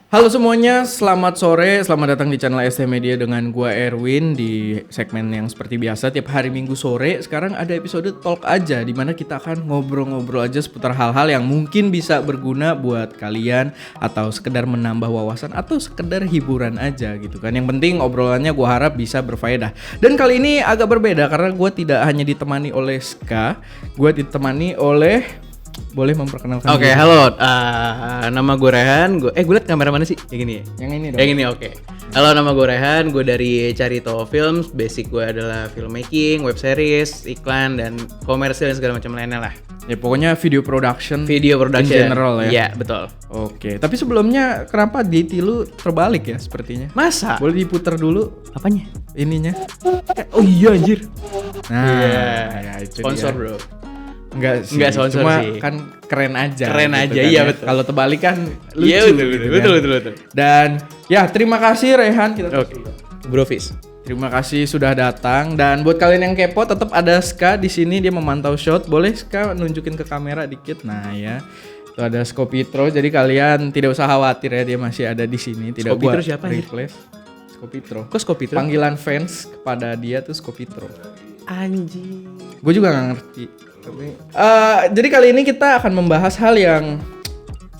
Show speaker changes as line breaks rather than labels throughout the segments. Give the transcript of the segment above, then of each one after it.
Halo semuanya, selamat sore, selamat datang di channel ST Media dengan gua Erwin di segmen yang seperti biasa tiap hari Minggu sore. Sekarang ada episode Talk Aja di mana kita akan ngobrol-ngobrol aja seputar hal-hal yang mungkin bisa berguna buat kalian atau sekedar menambah wawasan atau sekedar hiburan aja gitu kan. Yang penting obrolannya gua harap bisa berfaedah. Dan kali ini agak berbeda karena gua tidak hanya ditemani oleh Ska, gua ditemani oleh boleh memperkenalkan
Oke,
diri?
halo. Nama gue Rehan. Gue liat kamera mana sih? Yang ini ya?
Yang ini dong.
Yang ini, oke. Halo, nama gue Rehan. Gue dari Carito Films. Basic gue adalah filmmaking, web series, iklan, dan komersil dan segala macam lainnya lah.
Ya pokoknya video production.
Video production.
In general ya.
Iya, betul.
Oke, tapi sebelumnya kenapa DT lu terbalik ya sepertinya?
Masa?
Boleh diputar dulu
Apanya?
ininya.
Oh iya, anjir.
Nah,
Iya.
ya itu
Sponsor,
dia.
bro.
Enggak sih.
Enggak sponsor
cuma
sih.
kan keren aja.
Keren aja,
kan
iya
ya.
betul.
Kalau terbalik kan lucu.
Iya, betul,
gitu
betul,
kan.
betul.
Dan ya terima kasih Rehan kita.
Oke. Bro Fis.
Terima kasih sudah datang dan buat kalian yang kepo tetap ada Ska di sini dia memantau shot. Boleh Ska nunjukin ke kamera dikit. Nah ya. Itu ada Skopitro jadi kalian tidak usah khawatir ya dia masih ada di sini. Tidak
Skopitro
gua
siapa, anjir?
replace. Skopitro.
Kok Skopitro?
Panggilan fans kepada dia tuh Skopitro.
Anjing.
Gue juga gak ngerti. Jadi kali ini kita akan membahas hal yang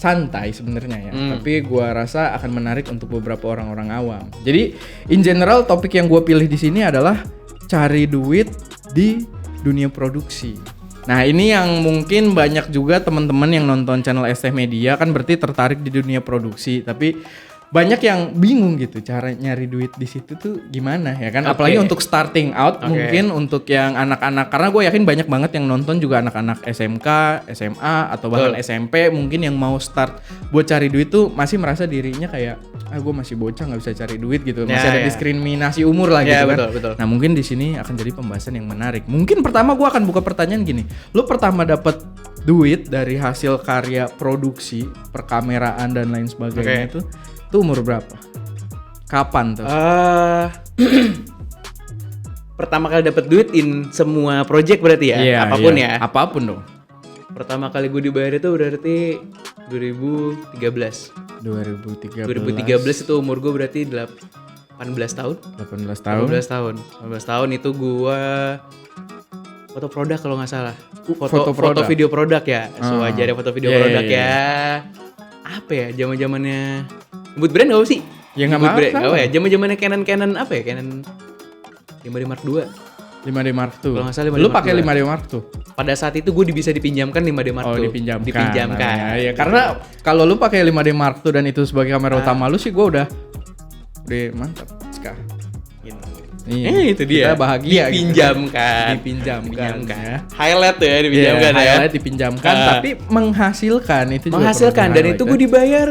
santai sebenarnya ya. Tapi gue rasa akan menarik untuk beberapa orang-orang awam. Jadi in general topik yang gue pilih di sini adalah cari duit di dunia produksi. Nah ini yang mungkin banyak juga teman-teman yang nonton channel ST Media kan berarti tertarik di dunia produksi. Tapi banyak yang bingung gitu cara nyari duit di situ tuh gimana ya kan. Apalagi untuk starting out mungkin untuk yang anak-anak. Karena gue yakin banyak banget yang nonton juga anak-anak SMK, SMA atau bahkan SMP mungkin yang mau start buat cari duit tuh masih merasa dirinya kayak gue masih bocah nggak bisa cari duit gitu. Masih ada diskriminasi umur lah gitu kan.
Betul.
Nah mungkin di sini akan jadi pembahasan yang menarik. Mungkin pertama gue akan buka pertanyaan gini. Lu pertama dapat duit dari hasil karya produksi, perkameraan dan lain sebagainya itu umur berapa? Kapan tuh?
Pertama kali dapat duit in semua project berarti ya?
Iya,
apapun
iya.
ya?
Apapun dong.
Pertama kali gue dibayar itu berarti 2013.
2013
itu umur gue berarti 18 tahun.
18 tahun.
18 tahun itu gue foto produk kalau nggak salah.
Foto
Foto video produk ya. Sewajarnya foto video produk
iya.
ya. Apa ya? Zaman-zamannya nyebut brand gak sih?
Ya nggak
Nyebut brand
masalah.
nggak apa ya? Zaman-zamannya Canon apa ya? Canon 5D Mark II.
5D Mark II.
Kalau nggak salah 5D
Lu
Mark
pakai
II.
5D Mark II?
Pada saat itu gue bisa dipinjamkan 5D Mark II.
Dipinjamkan. Ya, karena kalau lu pakai 5D Mark II dan itu sebagai kamera utama lu sih gua udah mantap. Ska.
Gitu.
Iya,
Itu dia.
Kita bahagia
dipinjamkan.
gitu. Dipinjamkan. Ya.
Highlight tuh ya dipinjamkan ya.
Highlight dipinjamkan tapi menghasilkan itu juga
Menghasilkan
perlu
dan
di-highlight,
itu gue
ya.
dibayar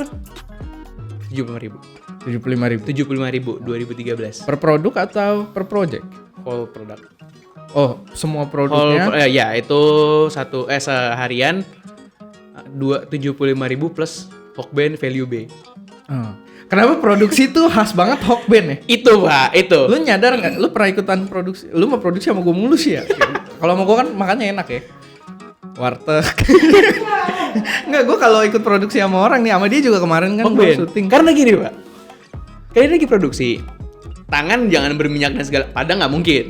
75.000.
75.000
2013.
per produk atau per project?
Whole product.
Oh, semua produknya.
Ya itu seharian 75.000 plus Hokben value B.
Oh. Kenapa produksi tuh khas banget Hokben ya?
Itu Pak, itu.
Lu nyadar nggak? Lu pernah ikutan produksi? Lu mau produksi sama gue mulu sih ya? Kalau sama gue kan makannya enak ya. Warteg. Nggak, gue kalau ikut produksi sama orang nih, sama dia juga kemarin kan gue
Hokben.
syuting.
Karena gini Pak, kalian lagi produksi, tangan jangan berminyak dan segala, padang nggak mungkin.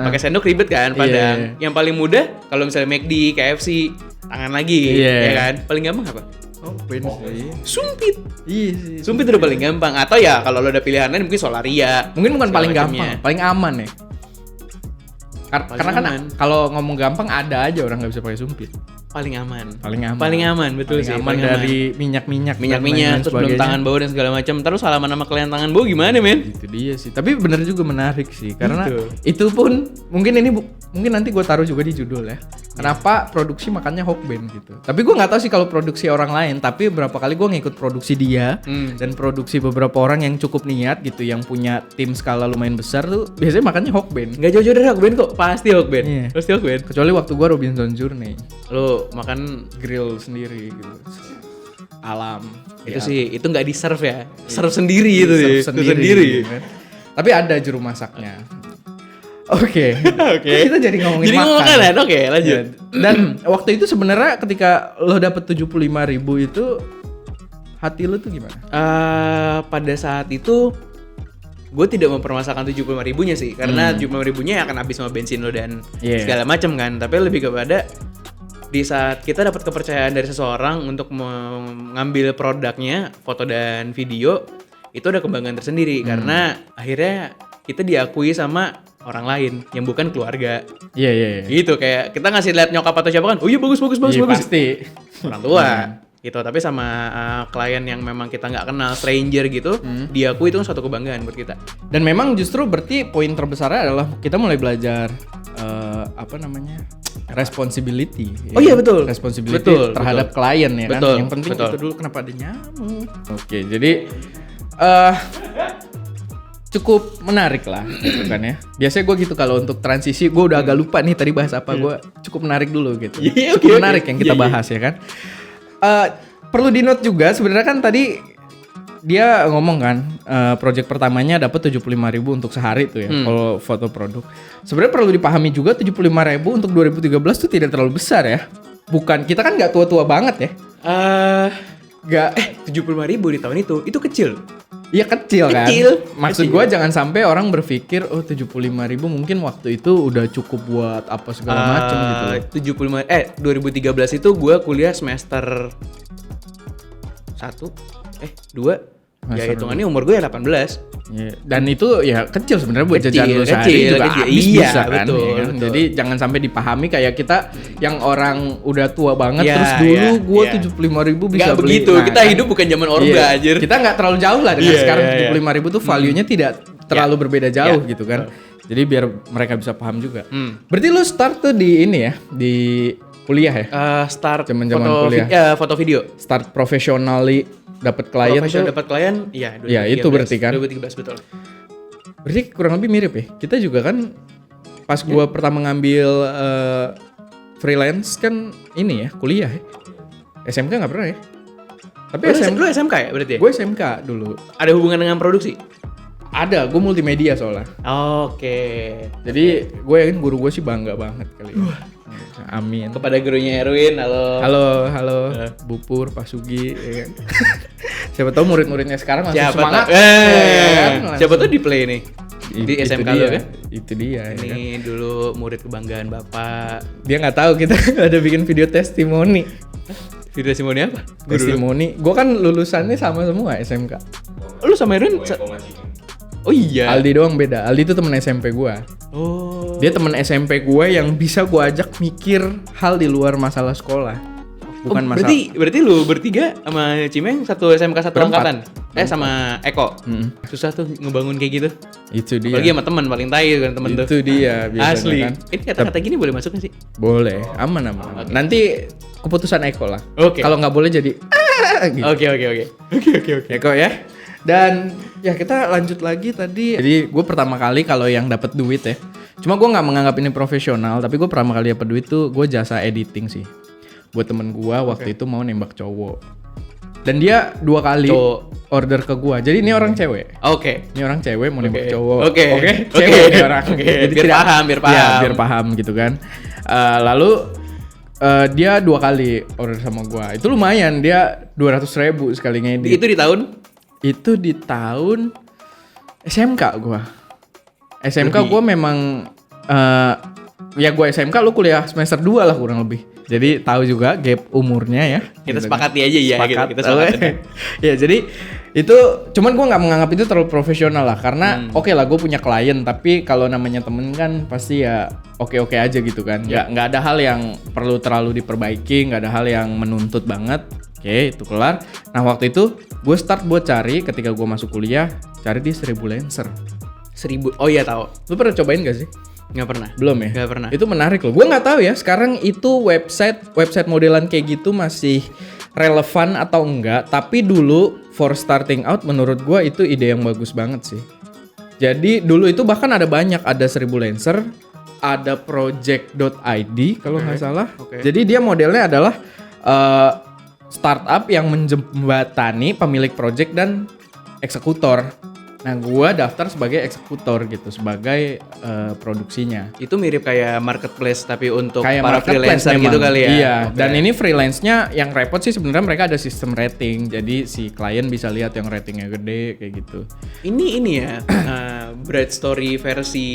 Pakai sendok ribet kan, padang. Yang paling mudah kalau misalnya McD, KFC, tangan lagi, ya kan. Paling gampang apa?
Hokben sih.
Sumpit.
Iya sih.
Sumpit udah paling gampang. Atau ya kalau lo ada pilihan lain mungkin Solaria.
Mungkin bukan
segala
paling
macamnya.
gampang, paling aman ya. Karena kan
aman.
kalau ngomong gampang ada aja orang nggak bisa pakai sumpit.
Paling aman.
Paling aman,
betul
paling
sih.
aman dari minyak-minyak dan lain-lain
Terus belum
sebagainya.
tangan bau dan segala macam. Terus salaman sama klien tangan bau gimana men?
Itu dia sih. Tapi bener juga menarik sih karena
Gitu.
itu pun mungkin nanti gue taruh juga di judul ya. Kenapa produksi makannya Hokben gitu. Tapi gue nggak tahu sih kalau produksi orang lain. Tapi beberapa kali gue ngikut produksi dia dan produksi beberapa orang yang cukup niat gitu, yang punya tim skala lumayan besar tuh biasanya makannya Hokben.
Gak jauh-jauh dari Hokben kok. Pasti Hokben.
Iya.
Pasti Hokben.
Kecuali waktu gue Robinson Journey,
Lo makan
grill sendiri gitu. Alam.
itu sih, itu nggak di serve ya. Serve sendiri itu sih.
Serve
Itu sendiri.
gitu kan. Tapi ada juru masaknya. Oke.
Oke.
Kita jadi ngomongin
Jadi
makan.
ngomong makanan, oke lanjut.
Dan waktu itu sebenarnya ketika lo dapet 75.000 itu hati lu tuh gimana?
Pada saat itu gue tidak mempermasalahkan 75.000-nya sih, karena 75.000-nya akan habis sama bensin lo dan segala macam kan. Tapi lebih kepada di saat kita dapat kepercayaan dari seseorang untuk mengambil produknya, foto dan video, itu ada kebanggaan tersendiri karena akhirnya kita diakui sama orang lain yang bukan keluarga.
Iya.
Gitu, kayak kita ngasih lihat nyokap atau siapa kan, oh iya bagus.
Pasti.
Orang tua. Gitu, tapi sama klien yang memang kita nggak kenal, stranger gitu, diakui itu suatu kebanggaan buat kita.
Dan memang justru berarti poin terbesarnya adalah kita mulai belajar responsibility.
Oh iya betul.
Responsibility terhadap klien ya kan. Yang penting itu dulu, kenapa ada nyamuk. Oke, jadi cukup menarik lah gitu kan ya. Biasanya gue gitu kalau untuk transisi, gue udah agak lupa nih tadi bahas apa, gue cukup menarik dulu gitu. Cukup menarik yang kita bahas ya kan. Perlu di note juga sebenarnya kan tadi dia ngomong kan project pertamanya dapat 75.000 untuk sehari tuh ya kalau foto produk. Sebenarnya perlu dipahami juga 75.000 untuk 2013 tuh tidak terlalu besar ya. Bukan, kita kan nggak tua-tua banget ya. Nggak
75.000 di tahun itu kecil.
Iya kecil kan. Maksud
kecil.
gue jangan sampai orang berpikir 75.000 mungkin waktu itu udah cukup buat apa segala macam gitu.
2013 itu gue kuliah semester 2. Ya hitungannya umur gue ya 18.
Yeah. Dan itu ya kecil sebenarnya buat jajan lu
kecil,
sehari juga habis bisa kan.
Betul,
ya kan?
betul.
Jadi jangan sampai dipahami kayak kita yang orang udah tua banget
Ya,
terus dulu gue
ya.
75.000 bisa
Nggak
beli.
begitu, kita
kan.
hidup bukan zaman Orba anjir.
Kita nggak terlalu jauh lah dengan sekarang 75.000 tuh value-nya tidak terlalu berbeda jauh gitu kan. Jadi biar mereka bisa paham juga. Berarti lu start tuh di ini ya, di kuliah ya?
Start
Zaman-zaman
foto,
kuliah.
foto video.
Start professionally dapat klien
Profesional
tuh.
dapat klien, iya.
Ya, itu berarti kan.
2013 betul.
Berarti kurang lebih mirip ya. Kita juga kan pas gua pertama ngambil freelance kan ini ya, kuliah ya. SMK nggak pernah ya. Tapi
Lu SMK ya berarti ya?
Gue SMK dulu.
Ada hubungan dengan produksi?
Ada, gue multimedia soalnya.
Oke.
Jadi gue yakin guru gue sih bangga banget kali ya. Amin.
Kepada gurunya Erwin, halo.
Halo, Bu Pur, Pak Sugi, ya kan? Siapa tahu murid-muridnya sekarang masih
Siapa
semangat.
tahu?
kan?
Siapa tahu di play nih. Di
Itu
SMK
dia,
lu kan?
Itu dia. ya kan?
Ini dulu murid kebanggaan Bapak.
Dia nggak tahu kita ada bikin video testimoni.
Video testimoni apa?
Testimoni. Gue kan lulusannya sama semua SMK.
Lu sama Erwin? Oh iya.
Aldi doang beda. Aldi itu temen SMP gue.
Oh.
Dia temen SMP gue yang bisa gue ajak mikir hal di luar masalah sekolah. Bukan masalah.
Berarti lu bertiga sama Cimeng satu SMK satu
Berempat.
angkatan. Sama Eko. Susah tuh ngebangun kayak gitu.
Itu dia.
Apalagi sama teman paling tai kan temen tuh.
Itu dia biasanya
Asli.
kan.
Ini kata-kata gini boleh masuk gak sih?
Boleh, aman. Nanti keputusan Eko lah.
Oke.
Kalau nggak boleh jadi gitu.
Oke.
Eko ya. Dan ya kita lanjut lagi tadi. Jadi gue pertama kali kalau yang dapat duit ya. Cuma gue nggak menganggap ini profesional, tapi gue pertama kali dapat duit tuh gue jasa editing sih. Buat temen gue waktu itu mau nembak cowok. Dan dia 2 kali order ke gue. Jadi ini orang cewek.
Oke.
Ini orang cewek mau nembak cowok.
Oke.
Cewek ini orang.
Jadi
Jadi
biar paham.
Ya, biar paham gitu kan. Lalu dia 2 kali order sama gue. Itu lumayan, dia 200.000 sekali ngedit.
Itu di tahun?
Itu di tahun SMK gue. SMK gue memang ya gue SMK, lu kuliah semester 2 lah kurang lebih. Jadi tahu juga gap umurnya ya.
Kita
gitu
sepakati aja ya.
Sepakat.
Kita sepakati.
Ya jadi itu cuman gue nggak menganggap itu terlalu profesional lah karena oke lah gue punya klien, tapi kalau namanya temen kan pasti ya oke aja gitu kan. Nggak ada hal yang perlu terlalu diperbaiki, nggak ada hal yang menuntut banget. Oke, itu kelar. Nah waktu itu gue start buat cari ketika gue masuk kuliah, cari di 1000 Lancer.
1000. Oh iya tahu.
Lu pernah cobain gak sih?
Nggak pernah.
Belum ya?
Nggak pernah.
Itu menarik loh. Gue nggak tahu ya sekarang itu website modelan kayak gitu masih relevan atau enggak. Tapi dulu for starting out menurut gue itu ide yang bagus banget sih. Jadi dulu itu bahkan ada banyak, ada 1000 Lancer, ada project.id kalau nggak salah. Jadi dia modelnya adalah startup yang menjembatani pemilik project dan eksekutor. Nah, gua daftar sebagai eksekutor gitu, sebagai produksinya.
Itu mirip kayak marketplace tapi untuk
Kayak
para
marketplace
freelancer
memang.
gitu kali ya.
Iya,
Oke.
dan ini freelance-nya yang repot sih sebenarnya mereka ada sistem rating. Jadi si klien bisa lihat yang ratingnya gede kayak gitu.
Ini ya, Bright Story versi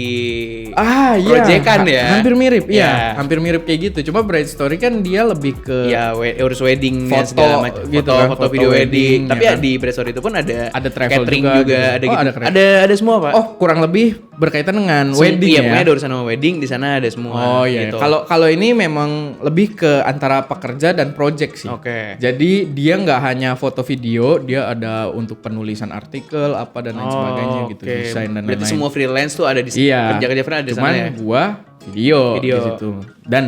Iya.
proyekan ya.
Hampir mirip,
Ya.
iya. Hampir mirip kayak gitu. Cuma Bright Story kan dia lebih ke
Ya, urus wedding
Foto
segala macam,
gitu
foto,
kan,
foto
foto
video
wedding,
wedding. Tapi
ya kan?
di Bright Story itu pun ada
travel
catering
juga
juga,
gitu.
ada
Oh,
gitu.
ada catering.
Ada semua, Pak.
Oh, kurang lebih berkaitan dengan wedding
Iya,
ya.
pokoknya ada urusan sama wedding, di sana ada semua.
Oh iya,
gitu.
kalau ini memang lebih ke antara pekerja dan project sih.
Oke.
Jadi dia nggak hanya foto video, dia ada untuk penulisan artikel apa dan lain sebagainya gitu,
oke.
desain dan
Berarti
lain-lain.
semua freelance tuh ada di
Iya.
kerja-kerja freelance ada di
Cuman
sana ya.
gua video
Video.
di situ. Dan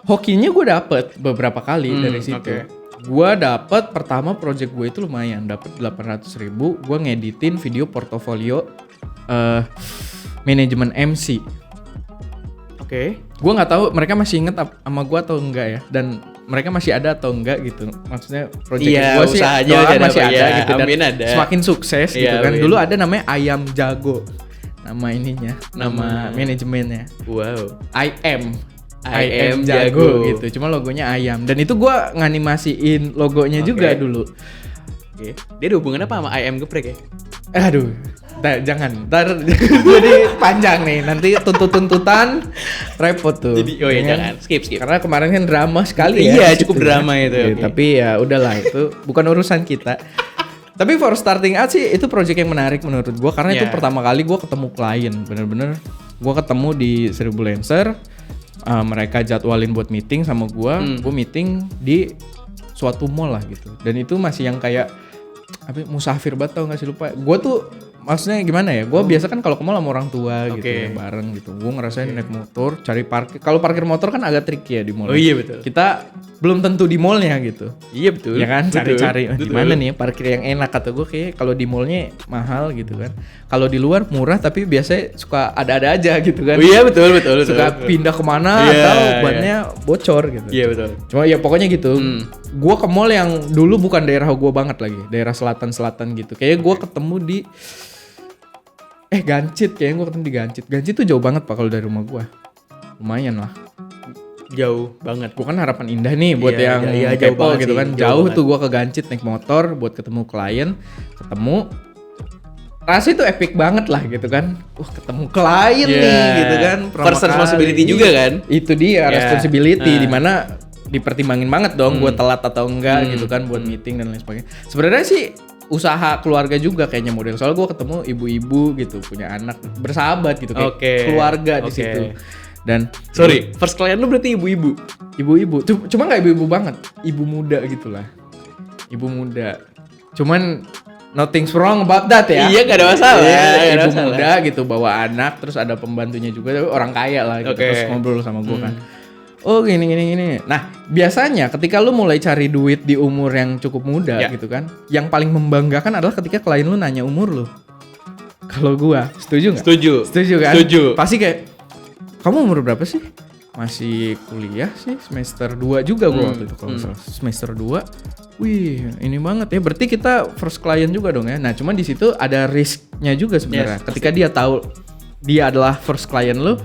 hokinya gue dapet beberapa kali dari situ.
oke.
Gua dapet pertama project gue itu lumayan, dapet 800.000. Gua ngeditin video portofolio manajemen MC.
Oke.
Gue nggak tahu mereka masih inget sama gue atau enggak ya, dan mereka masih ada atau enggak gitu. Maksudnya project
Iya,
gue sih
usahanya
doang
masih ada,
masih
Pak.
ada
Iya,
gitu, dan
amin ada.
semakin sukses
Iya,
gitu kan.
amin.
Dulu ada namanya Ayam Jago, nama ininya, nama
Nama.
manajemennya.
Wow.
I am
Jago.
gitu. Cuma logonya ayam, dan itu gue nganimasiin logonya juga dulu.
Oke. Dia ada hubungan apa sama IM geprek ya?
Aduh, jangan, ntar jadi panjang nih, nanti tuntut-tuntutan repot tuh.
Jadi, oh iya,
Ya kan?
jangan. Skip.
Karena kemarin kan drama sekali ya.
Iya,
di
cukup
situ.
drama itu,
Iya,
oke.
tapi ya udahlah, itu bukan urusan kita. Tapi for starting out sih itu project yang menarik menurut gua, karena itu
Iya.
pertama kali gua ketemu klien, bener-bener gua ketemu di 1000 Lancer. Mereka jadwalin buat meeting sama gua meeting di suatu mall lah gitu. Dan itu masih yang kayak musafir banget, tau gak sih, lupa. Gua tuh maksudnya gimana ya? Gua biasa kan kalau ke mall sama orang tua gitu
Oke.
ya, bareng gitu. Gua ngerasain naik motor, cari parkir. Kalau parkir motor kan agak tricky ya di mall.
Oh iya, betul.
Kita belum tentu di mallnya gitu.
Iya betul.
Ya kan,
Betul.
cari-cari di
Betul.
mana nih parkir yang enak, kata gue. Kayak kalau di mallnya mahal gitu kan. Kalau di luar murah tapi biasanya suka ada-ada aja gitu kan.
Oh iya betul.
Suka
betul.
pindah kemana
Iya,
atau
iya.
bannya bocor gitu.
Iya betul.
Cuma ya pokoknya gitu. Gue ke mall yang dulu bukan daerah gue banget lagi, daerah selatan gitu. Kayak gue ketemu di Gancit, kayaknya gue ketemu di Gancit. Gancit tuh jauh banget Pak kalau dari rumah gue. Lumayan lah.
Jauh banget.
Gue kan Harapan Indah nih buat
Iya,
yang
iya, jauh
kepo
banget
gitu
sih,
kan.
jauh
Jauh
banget.
tuh gue ke Gancit naik motor buat ketemu klien. Ketemu. Rasanya tuh epic banget lah gitu kan. Ketemu klien
Iya.
nih gitu kan. Pertama
First responsibility
kali.
juga kan?
Itu dia
Iya.
responsibility. Dimana dipertimbangin banget dong gue telat atau enggak gitu kan buat meeting dan lain sebagainya. Sebenarnya sih usaha keluarga juga kayaknya model. Soalnya gue ketemu ibu-ibu gitu punya anak, bersahabat gitu kayak
Oke.
keluarga di
Oke.
situ. Dan
Sorry, first klien lu berarti ibu-ibu.
ibu-ibu, cuma nggak ibu-ibu banget, ibu muda gitulah, ibu muda. Cuman nothing's wrong about that ya.
Iya, nggak ada masalah,
Iya,
nggak ada
ibu
masalah.
muda gitu bawa anak, terus ada pembantunya juga, orang kaya lah gitu.
Oke.
Terus ngobrol sama gue kan. Oh gini. Nah biasanya ketika lu mulai cari duit di umur yang cukup muda
Ya.
gitu kan, yang paling membanggakan adalah ketika klien lu nanya umur lu. Kalau gua, setuju nggak? Setuju kan?
Setuju.
Pasti kayak, kamu umur berapa sih? Masih kuliah sih, semester 2 juga gua waktu itu kalau nggak salah. Semester 2. Wih, ini banget ya. Berarti kita first client juga dong ya. Nah, cuman di situ ada risknya juga sebenarnya.
Yes,
Ketika dia tahu dia adalah first client lu,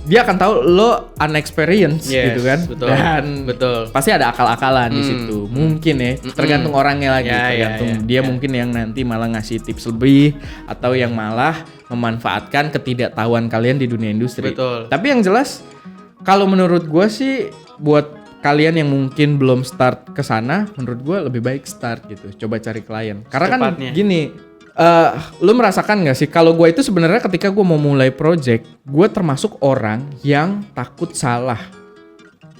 dia akan tahu lo unexperienced
Yes,
gitu kan.
betul.
Dan
Betul.
pasti ada akal-akalan di situ. Mungkin ya, tergantung orangnya lagi,
Ya,
tergantung
ya, ya,
dia
ya.
mungkin yang nanti malah ngasih tips lebih atau yang malah memanfaatkan ketidaktahuan kalian di dunia industri.
Betul.
Tapi yang jelas kalau menurut gue sih buat kalian yang mungkin belum start ke sana, menurut gue lebih baik start gitu. Coba cari klien. Karena
Secepatnya.
kan gini, lu merasakan gak sih kalau gue itu sebenarnya ketika gue mau mulai project, gue termasuk orang yang takut salah.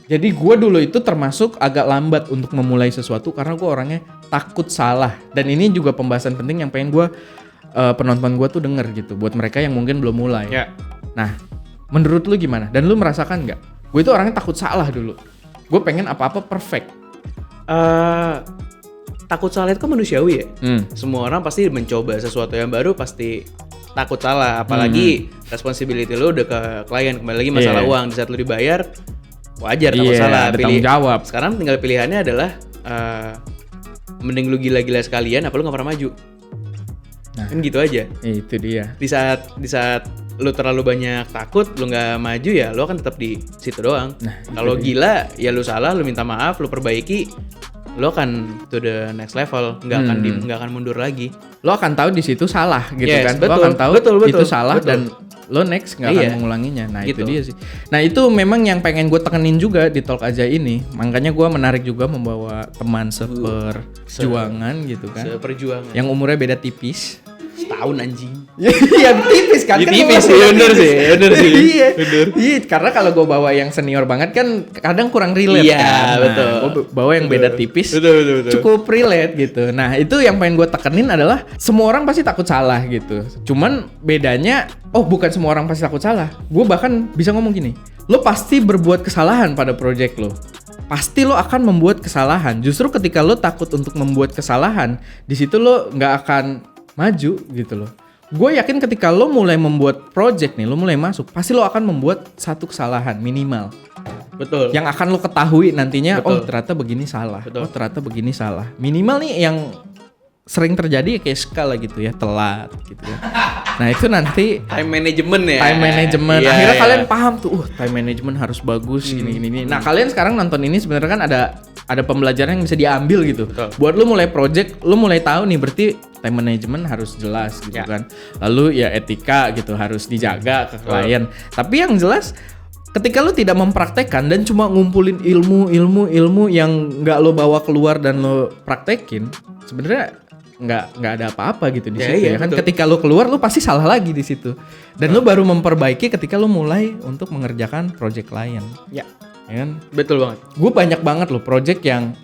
Jadi gue dulu itu termasuk agak lambat untuk memulai sesuatu karena gue orangnya takut salah. Dan ini juga pembahasan penting yang pengen gue penonton gue tuh denger gitu buat mereka yang mungkin belum mulai.
Ya.
Nah, menurut lu gimana? Dan lu merasakan nggak? Gue itu orangnya takut salah dulu. Gue pengen apa-apa perfect.
Takut salah itu kan manusiawi ya.
Hmm.
Semua orang pasti mencoba sesuatu yang baru pasti takut salah. Apalagi responsibility lu udah ke klien. Kembali lagi masalah
Iya.
uang. Di saat lu dibayar, wajar takut
Iya,
salah.
ada tanggung jawab.
Sekarang tinggal pilihannya adalah mending lu gila-gila sekalian apa lu gak pernah maju.
Nah,
Kan gitu aja.
Itu dia.
Di saat lu terlalu banyak takut, lu nggak maju ya, lu akan tetap di situ doang. Kalau gila, ya lu salah, lu minta maaf, lu perbaiki, lu akan to the next level, nggak akan mundur lagi.
Lo akan tahu di situ salah gitu
Yes,
kan.
betul,
Lo akan tahu
betul,
itu salah
betul.
dan lo next nggak akan
Iya.
mengulanginya. Nah
Gitu.
itu dia sih. Nah itu memang yang pengen gue tekenin juga di Talk Aja ini. Makanya gue menarik juga membawa teman seperjuangan gitu kan.
Seperjuangan.
Yang umurnya beda tipis.
Setahun anjing.
Yang tipis kan?
Ya,
Kan
tipis
umurnya
sih,
beda
bener
tipis.
sih, bener sih.
Iya.
Bener.
Iya, karena kalau gue bawa yang senior banget kan kadang kurang relate
Iya,
kan. Nah,
betul.
Gue bawa yang beda tipis.
Betul.
Cukup relate gitu. Nah itu yang pengen gue tekenin adalah semua orang pasti takut salah gitu. Cuman bedanya, bukan semua orang pasti takut salah. Gue bahkan bisa ngomong gini, lo pasti berbuat kesalahan pada project lo. Pasti lo akan membuat kesalahan. Justru ketika lo takut untuk membuat kesalahan, di situ lo nggak akan maju gitu loh. Gue yakin ketika lo mulai membuat project nih, lo mulai masuk, pasti lo akan membuat satu kesalahan minimal.
Betul.
Yang akan lo ketahui nantinya,
Betul.
ternyata begini salah.
Betul.
Ternyata begini salah. Minimal nih yang sering terjadi kayak skala gitu ya, telat gitu ya. Nah itu nanti
Time management ya.
time management.
Iya,
Akhirnya
iya.
kalian paham tuh, time management harus bagus gini. Nah kalian sekarang nonton ini sebenarnya kan ada pembelajaran yang bisa diambil gitu.
Betul.
Buat lo mulai project, lo mulai tahu nih berarti time management harus jelas gitu
Ya.
kan. Lalu ya etika gitu harus dijaga ke klien. Tapi yang jelas ketika lo tidak mempraktekkan dan cuma ngumpulin ilmu yang nggak lo bawa keluar dan lo praktekin, sebenarnya nggak ada apa-apa gitu di
Ya,
situ
iya,
ya kan.
betul.
Ketika lo keluar lo pasti salah lagi di situ. Dan lo baru memperbaiki ketika lo mulai untuk mengerjakan project klien.
Ya,
Ya kan?
betul banget.
Gue banyak banget loh project yang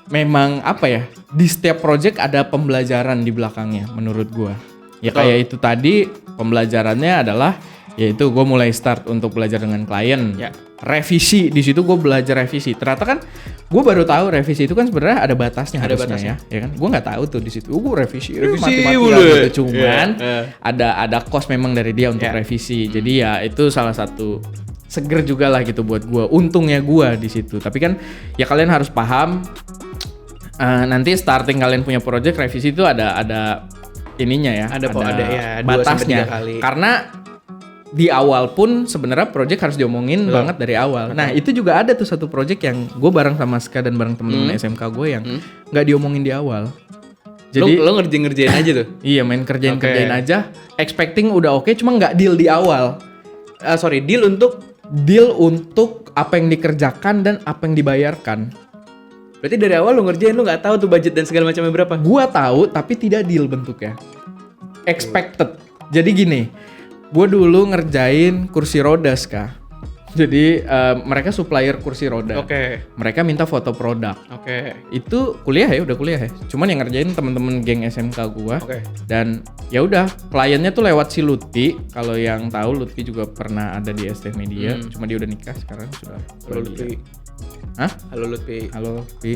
memang apa ya, di setiap project ada pembelajaran di belakangnya menurut gue. Ya
Betul.
kayak itu tadi pembelajarannya adalah yaitu gue mulai start untuk belajar dengan klien.
Ya.
Revisi, di situ gue belajar revisi. Ternyata kan gue baru tahu revisi itu kan sebenarnya ada batasnya
Ada
harusnya
batasnya.
ya kan. Gue nggak tahu tuh di situ. Gue revisi
Revisi
mati-matian
mulu ya.
gitu. Cuman
Iya.
ada cost memang dari dia untuk
Ya.
revisi. Jadi ya itu salah satu seger juga lah gitu buat gue. Untungnya gue di situ. Tapi kan ya kalian harus paham nanti starting kalian punya project revisi itu ada ininya ya.
Ada ya 2 sampai 3
batasnya.
kali.
Karena di awal pun sebenarnya project harus diomongin
Betul.
banget dari awal. Nah itu juga ada tuh satu project yang gue bareng sama Ska dan bareng temen-temen SMK gue yang nggak diomongin di awal. Jadi
lo ngerjain aja tuh.
iya main kerjain
Oke.
aja, expecting udah oke, cuma nggak deal di awal.
Deal untuk
Deal untuk apa yang dikerjakan dan apa yang dibayarkan.
berarti dari awal lo ngerjain, lo nggak tahu tuh budget dan segala macamnya berapa.
Gua tahu tapi tidak deal bentuknya. Expected. Jadi gini, gua dulu ngerjain kursi roda Ska. Jadi mereka supplier kursi roda.
Oke.
Mereka minta foto produk.
Oke.
Itu kuliah ya, udah kuliah ya. Cuman yang ngerjain temen-temen geng SMK gua.
Oke.
Dan ya udah, kliennya tuh lewat si Lutfi. Kalau yang tahu Lutfi juga pernah ada di ST Media. Cuma dia udah nikah sekarang sudah.
Halo Lutfi.
Hah?
Halo Lutfi.
Halo Lutfi.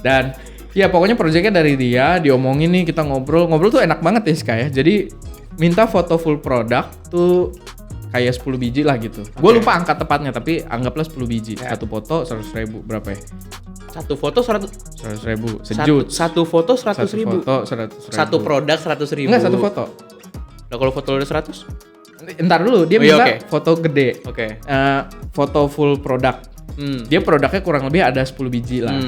Dan ya pokoknya proyeknya dari dia, diomongin nih, kita ngobrol tuh enak banget ya Ska ya. Jadi minta foto full produk tuh kayak 10 biji lah gitu. Gue lupa angka tepatnya tapi anggaplah 10 biji.
Ya.
Satu foto 100.000 berapa ya?
Satu foto 100.
100.000 sejut.
Satu foto 100.000.
Foto 100.000.
Satu produk 100.000.
Enggak, satu foto.
Nah, kalau foto lo udah 100?
Ntar dulu, dia
Oh iya,
minta
oke.
foto gede.
Oke.
Foto full produk. Dia produknya kurang lebih ada 10 biji lah.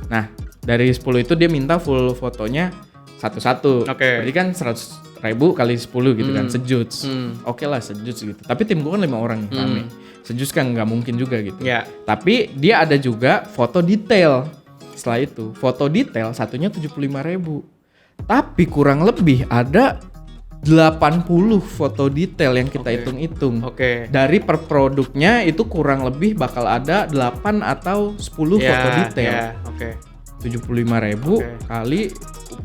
Nah, dari 10 itu dia minta full fotonya satu-satu.
Oke.
Berarti kan 100.000 kali 10 gitu kan, sejut. Oke lah sejut gitu. Tapi tim gue kan 5 orang nih, rame. Sejut kan nggak mungkin juga gitu.
Ya.
Tapi dia ada juga foto detail. Setelah itu, foto detail satunya 75.000. Tapi kurang lebih ada 80 foto detail yang kita
Oke.
hitung-hitung.
Oke.
Dari per produknya itu kurang lebih bakal ada 8 atau 10 foto detail.
Ya, oke.
75.000
Oke.
kali,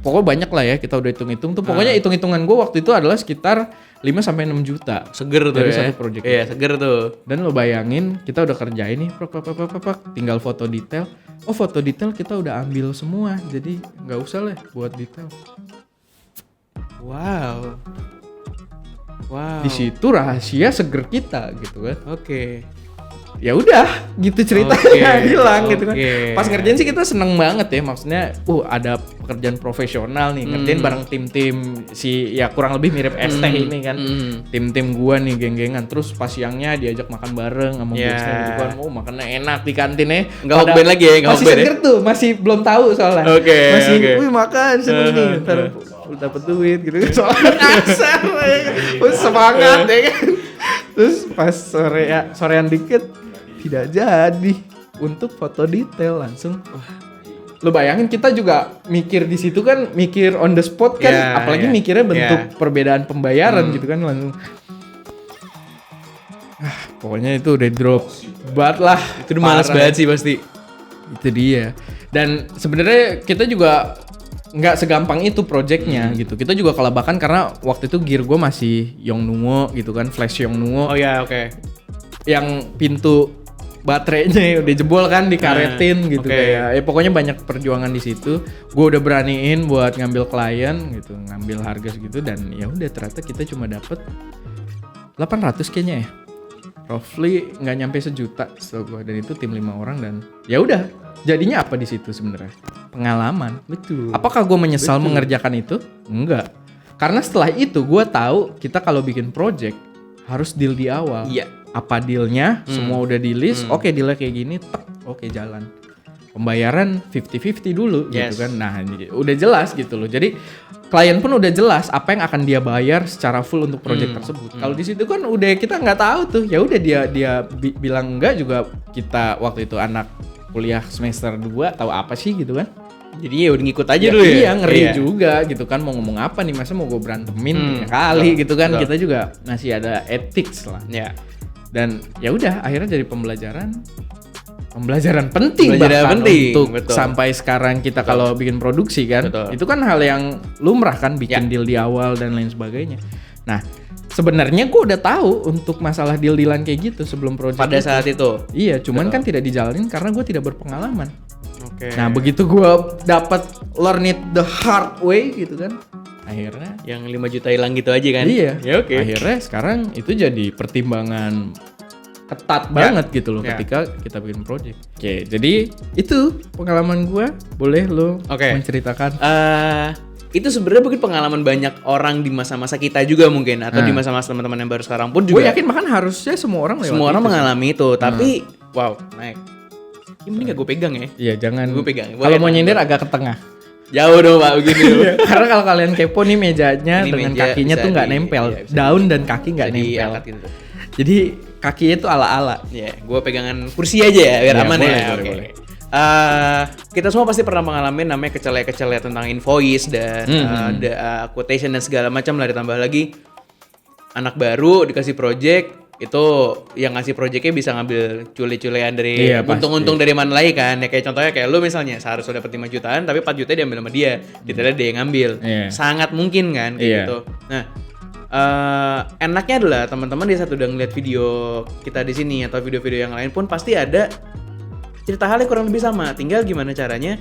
pokoknya banyak lah ya, kita udah hitung-hitung tuh. Pokoknya hitung-hitungan gue waktu itu adalah sekitar 5-6 juta.
Seger tuh
Dari
ya.
satu project.
Iya, seger tuh.
Dan lo bayangin kita udah kerjain nih, tinggal foto detail. Oh foto detail kita udah ambil semua, jadi nggak usah lah buat detail.
Wow. Wow.
Di situ rahasia seger kita gitu kan.
Oke.
ya udah gitu ceritanya hilang gitu kan. Pas ngerjain sih kita seneng banget ya, maksudnya ada pekerjaan profesional nih, ngerjain bareng tim-tim si ya kurang lebih mirip ST ini kan. Tim-tim gua nih geng-gengan, terus pas siangnya diajak makan bareng sama bosnya gitu kan. Makannya enak di kantin ya.
Enggak hokben lagi ya,
masih seger tuh, masih belum tahu soalnya. Masih wih makan seneng nih, ntar dapat duit gitu kan. Soalnya kasar ya. Terus semangat ya kan. Terus pas sorean dikit tidak jadi untuk foto detail langsung. Lu bayangin kita juga mikir di situ kan, mikir on the spot kan, apalagi mikirnya bentuk perbedaan pembayaran gitu kan langsung. Pokoknya itu udah drop banget lah.
Itu udah malas banget sih pasti.
Itu dia. Dan sebenarnya kita juga nggak segampang itu projectnya gitu. Kita juga kelabakan karena waktu itu gear gue masih Yongnuo gitu kan, flash Yongnuo. Yang pintu baterainya udah jebol kan, dikaretin gitu kayak. Pokoknya banyak perjuangan di situ. Gue udah beraniin buat ngambil klien gitu, ngambil harga segitu dan ya udah ternyata kita cuma dapet 800 kayaknya ya. Roughly nggak nyampe sejuta setahu gue, dan itu tim 5 orang dan ya udah. Jadinya apa di situ sebenarnya? Pengalaman.
Betul.
Apakah gue menyesal mengerjakan itu? Enggak. Karena setelah itu gue tahu kita kalau bikin project harus deal di awal.
Iya.
Apa dealnya? Semua udah di list. Oke, dealnya kayak gini. Oke, jalan. Pembayaran 50-50 dulu gitu kan. Nah, udah jelas gitu loh. Jadi klien pun udah jelas apa yang akan dia bayar secara full untuk project tersebut. Kalau di situ kan udah kita nggak tahu tuh. Ya udah dia bilang enggak juga, kita waktu itu anak kuliah semester 2 tahu apa sih gitu kan.
Jadi ya udah ngikut aja dulu ya.
Iya, ngeri juga gitu kan, mau ngomong apa nih, masa mau gue berantemin kali gitu kan. Kita juga masih ada ethics lah. Dan ya udah akhirnya jadi pembelajaran penting untuk sampai sekarang kita kalau bikin produksi kan. Itu kan hal yang lumrah kan, bikin deal di awal dan lain sebagainya. Nah, sebenarnya gue udah tahu untuk masalah deal-dealan kayak gitu sebelum project
pada saat itu.
Iya, cuman kan tidak dijalanin karena gue tidak berpengalaman. Nah, begitu gue dapat learn it the hard way gitu kan, akhirnya
yang 5 juta hilang gitu aja kan.
Iya. Akhirnya sekarang itu jadi pertimbangan ketat banget gitu loh ketika kita bikin project. Oke, jadi itu pengalaman gue. Boleh lo menceritakan?
Itu sebenarnya mungkin pengalaman banyak orang di masa-masa kita juga mungkin, atau di masa-masa teman-teman yang baru sekarang pun juga.
Gue yakin bahkan harusnya semua orang lewat
semua orang
itu
mengalami itu, tapi naik. Ini gak gue pegang ya?
Iya, jangan.
Gue pegang.
Kalau mau nyindir agak ke tengah.
Jauh dong Pak, begini.
Karena kalau kalian kepo nih mejanya ini dengan meja kakinya tuh nggak nempel, daun dan kaki nggak nempel. Gitu. Jadi kakinya tuh ala-ala.
Ya, gue pegangan kursi aja ya biar aman boleh, ya. Boleh. Kita semua pasti pernah mengalami namanya kecele-kecele tentang invoice dan quotation dan segala macam lah. Ditambah lagi anak baru dikasih project, itu yang ngasih projectnya bisa ngambil cule-culean dari untung-untung dari mana lagi kan. Ya kayak contohnya kayak lu misalnya seharusnya dapat 5 jutaan tapi 4 juta diambil sama dia, detailnya dia yang ngambil. Sangat mungkin kan kayak gitu. Nah, enaknya adalah teman-teman di saat udah ngeliat video kita di sini atau video-video yang lain pun pasti ada cerita hal yang kurang lebih sama. Tinggal gimana caranya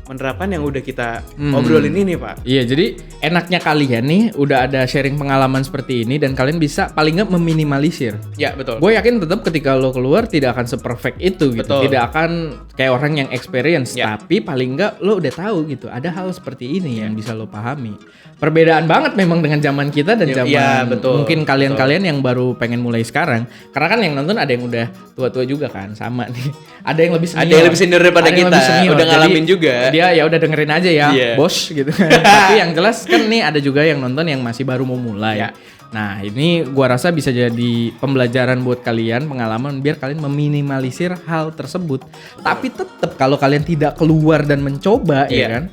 menerapkan yang udah kita obrolin ini, Pak.
Iya, jadi enaknya kalian nih udah ada sharing pengalaman seperti ini dan kalian bisa paling nggak meminimalisir.
Ya, betul.
Gue yakin tetap ketika lo keluar tidak akan seperfect itu gitu. Betul. Tidak akan kayak orang yang experience, tapi paling nggak lo udah tahu gitu. Ada hal seperti ini yang bisa lo pahami. Perbedaan banget memang dengan zaman kita dan zaman mungkin kalian-kalian yang baru pengen mulai sekarang. Karena kan yang nonton ada yang udah tua-tua juga kan, sama nih. Ada yang lebih senior.
Ada yang lebih senior daripada kita. Udah ngalamin juga.
Dia ya udah dengerin aja ya, bos gitu. Tapi yang jelas kan nih ada juga yang nonton yang masih baru mau mulai. Nah, ini gua rasa bisa jadi pembelajaran buat kalian, pengalaman biar kalian meminimalisir hal tersebut. Tapi tetap kalau kalian tidak keluar dan mencoba ya kan,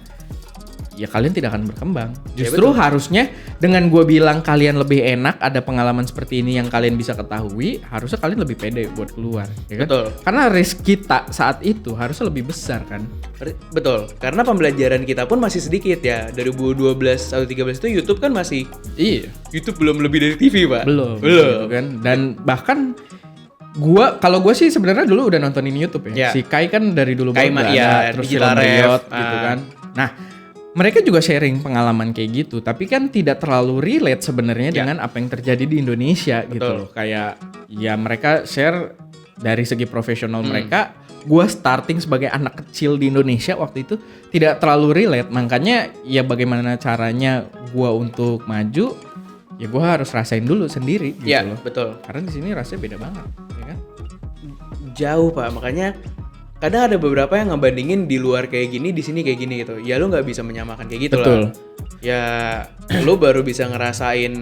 ya kalian tidak akan berkembang. Justru harusnya dengan gue bilang kalian lebih enak ada pengalaman seperti ini yang kalian bisa ketahui, harusnya kalian lebih pede buat keluar, ya kan?
Betul.
Karena risk kita saat itu harusnya lebih besar kan.
Betul. Karena pembelajaran kita pun masih sedikit ya. 2012 atau 2013 itu YouTube kan masih YouTube belum lebih dari TV, Pak.
Belum. Gitu kan. Dan bahkan kalau gue sih sebenarnya dulu udah nontonin YouTube ya. Si Kai kan dari dulu banget ada, terus Film Riot gitu kan. Nah, mereka juga sharing pengalaman kayak gitu, tapi kan tidak terlalu relate sebenarnya dengan apa yang terjadi di Indonesia gitu loh. Kayak ya mereka share dari segi profesional mereka, gue starting sebagai anak kecil di Indonesia waktu itu tidak terlalu relate. Makanya ya bagaimana caranya gue untuk maju, ya gue harus rasain dulu sendiri gitu
Iya,
loh.
betul.
Karena di sini rasanya beda banget, ya kan?
Jauh Pak, makanya kadang ada beberapa yang ngebandingin di luar kayak gini, di sini kayak gini gitu. Ya lu nggak bisa menyamakan kayak gitu
Betul.
lah. Ya lu baru bisa ngerasain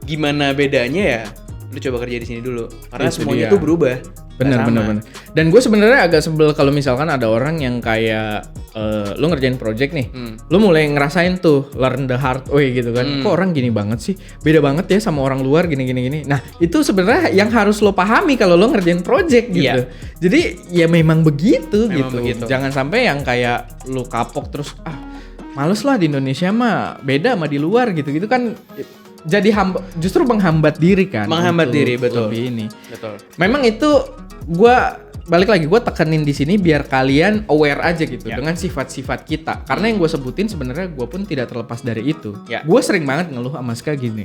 gimana bedanya ya. Lu coba kerja di sini dulu. Karena
Itu
semuanya
dia.
tuh berubah.
Bener.
Nggak sama.
Dan gue sebenarnya agak sebel kalau misalkan ada orang yang kayak lu ngerjain project nih, lu mulai ngerasain tuh learn the hard way gitu kan. Kok orang gini banget sih, beda banget ya sama orang luar gini. Nah itu sebenarnya yang harus lo pahami kalau lo ngerjain project gitu.
Iya.
Jadi ya memang begitu
Memang
gitu.
begitu.
Jangan sampai yang kayak lu kapok terus males lah di Indonesia mah beda sama di luar gitu kan. Jadi justru menghambat diri kan.
Menghambat
untuk
diri, betul.
lebih ini.
Betul.
Memang itu balik lagi gue tekenin di sini biar kalian aware aja gitu dengan sifat-sifat kita. Karena yang gue sebutin sebenarnya gue pun tidak terlepas dari itu.
Ya.
Gue sering banget ngeluh sama Ska gini.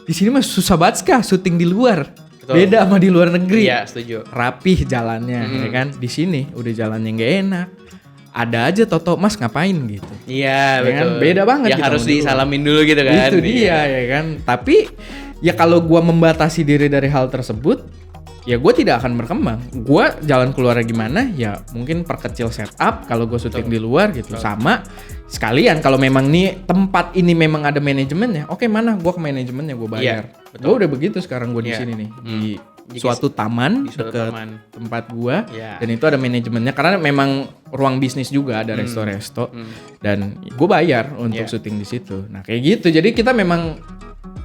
Di sini mah susah banget Ska syuting di luar.
Betul.
Beda sama di luar negeri.
Iya, setuju.
Rapih jalannya ya kan. Di sini udah jalannya nggak enak. Ada aja Toto Mas ngapain gitu.
Iya,
Ya
betul.
kan? Beda banget
yang
gitu
harus
sama di luar.
disalamin dulu gitu kan.
Itu dia ya kan. Tapi ya kalau gua membatasi diri dari hal tersebut, ya gue tidak akan berkembang. Gue jalan keluar gimana? Ya mungkin perkecil setup kalau gue syuting di luar gitu. Sama sekalian kalau memang nih tempat ini memang ada manajemennya. Oke, mana gue ke manajemennya gue bayar.
Iya,
Gue udah begitu sekarang gue di
Iya.
sini nih
Di
di suatu taman
di suatu
dekat
taman.
tempat gue.
Iya.
Dan itu ada manajemennya karena memang ruang bisnis juga ada resto-resto dan gue bayar untuk
Iya.
syuting di situ. Nah kayak gitu. Jadi kita memang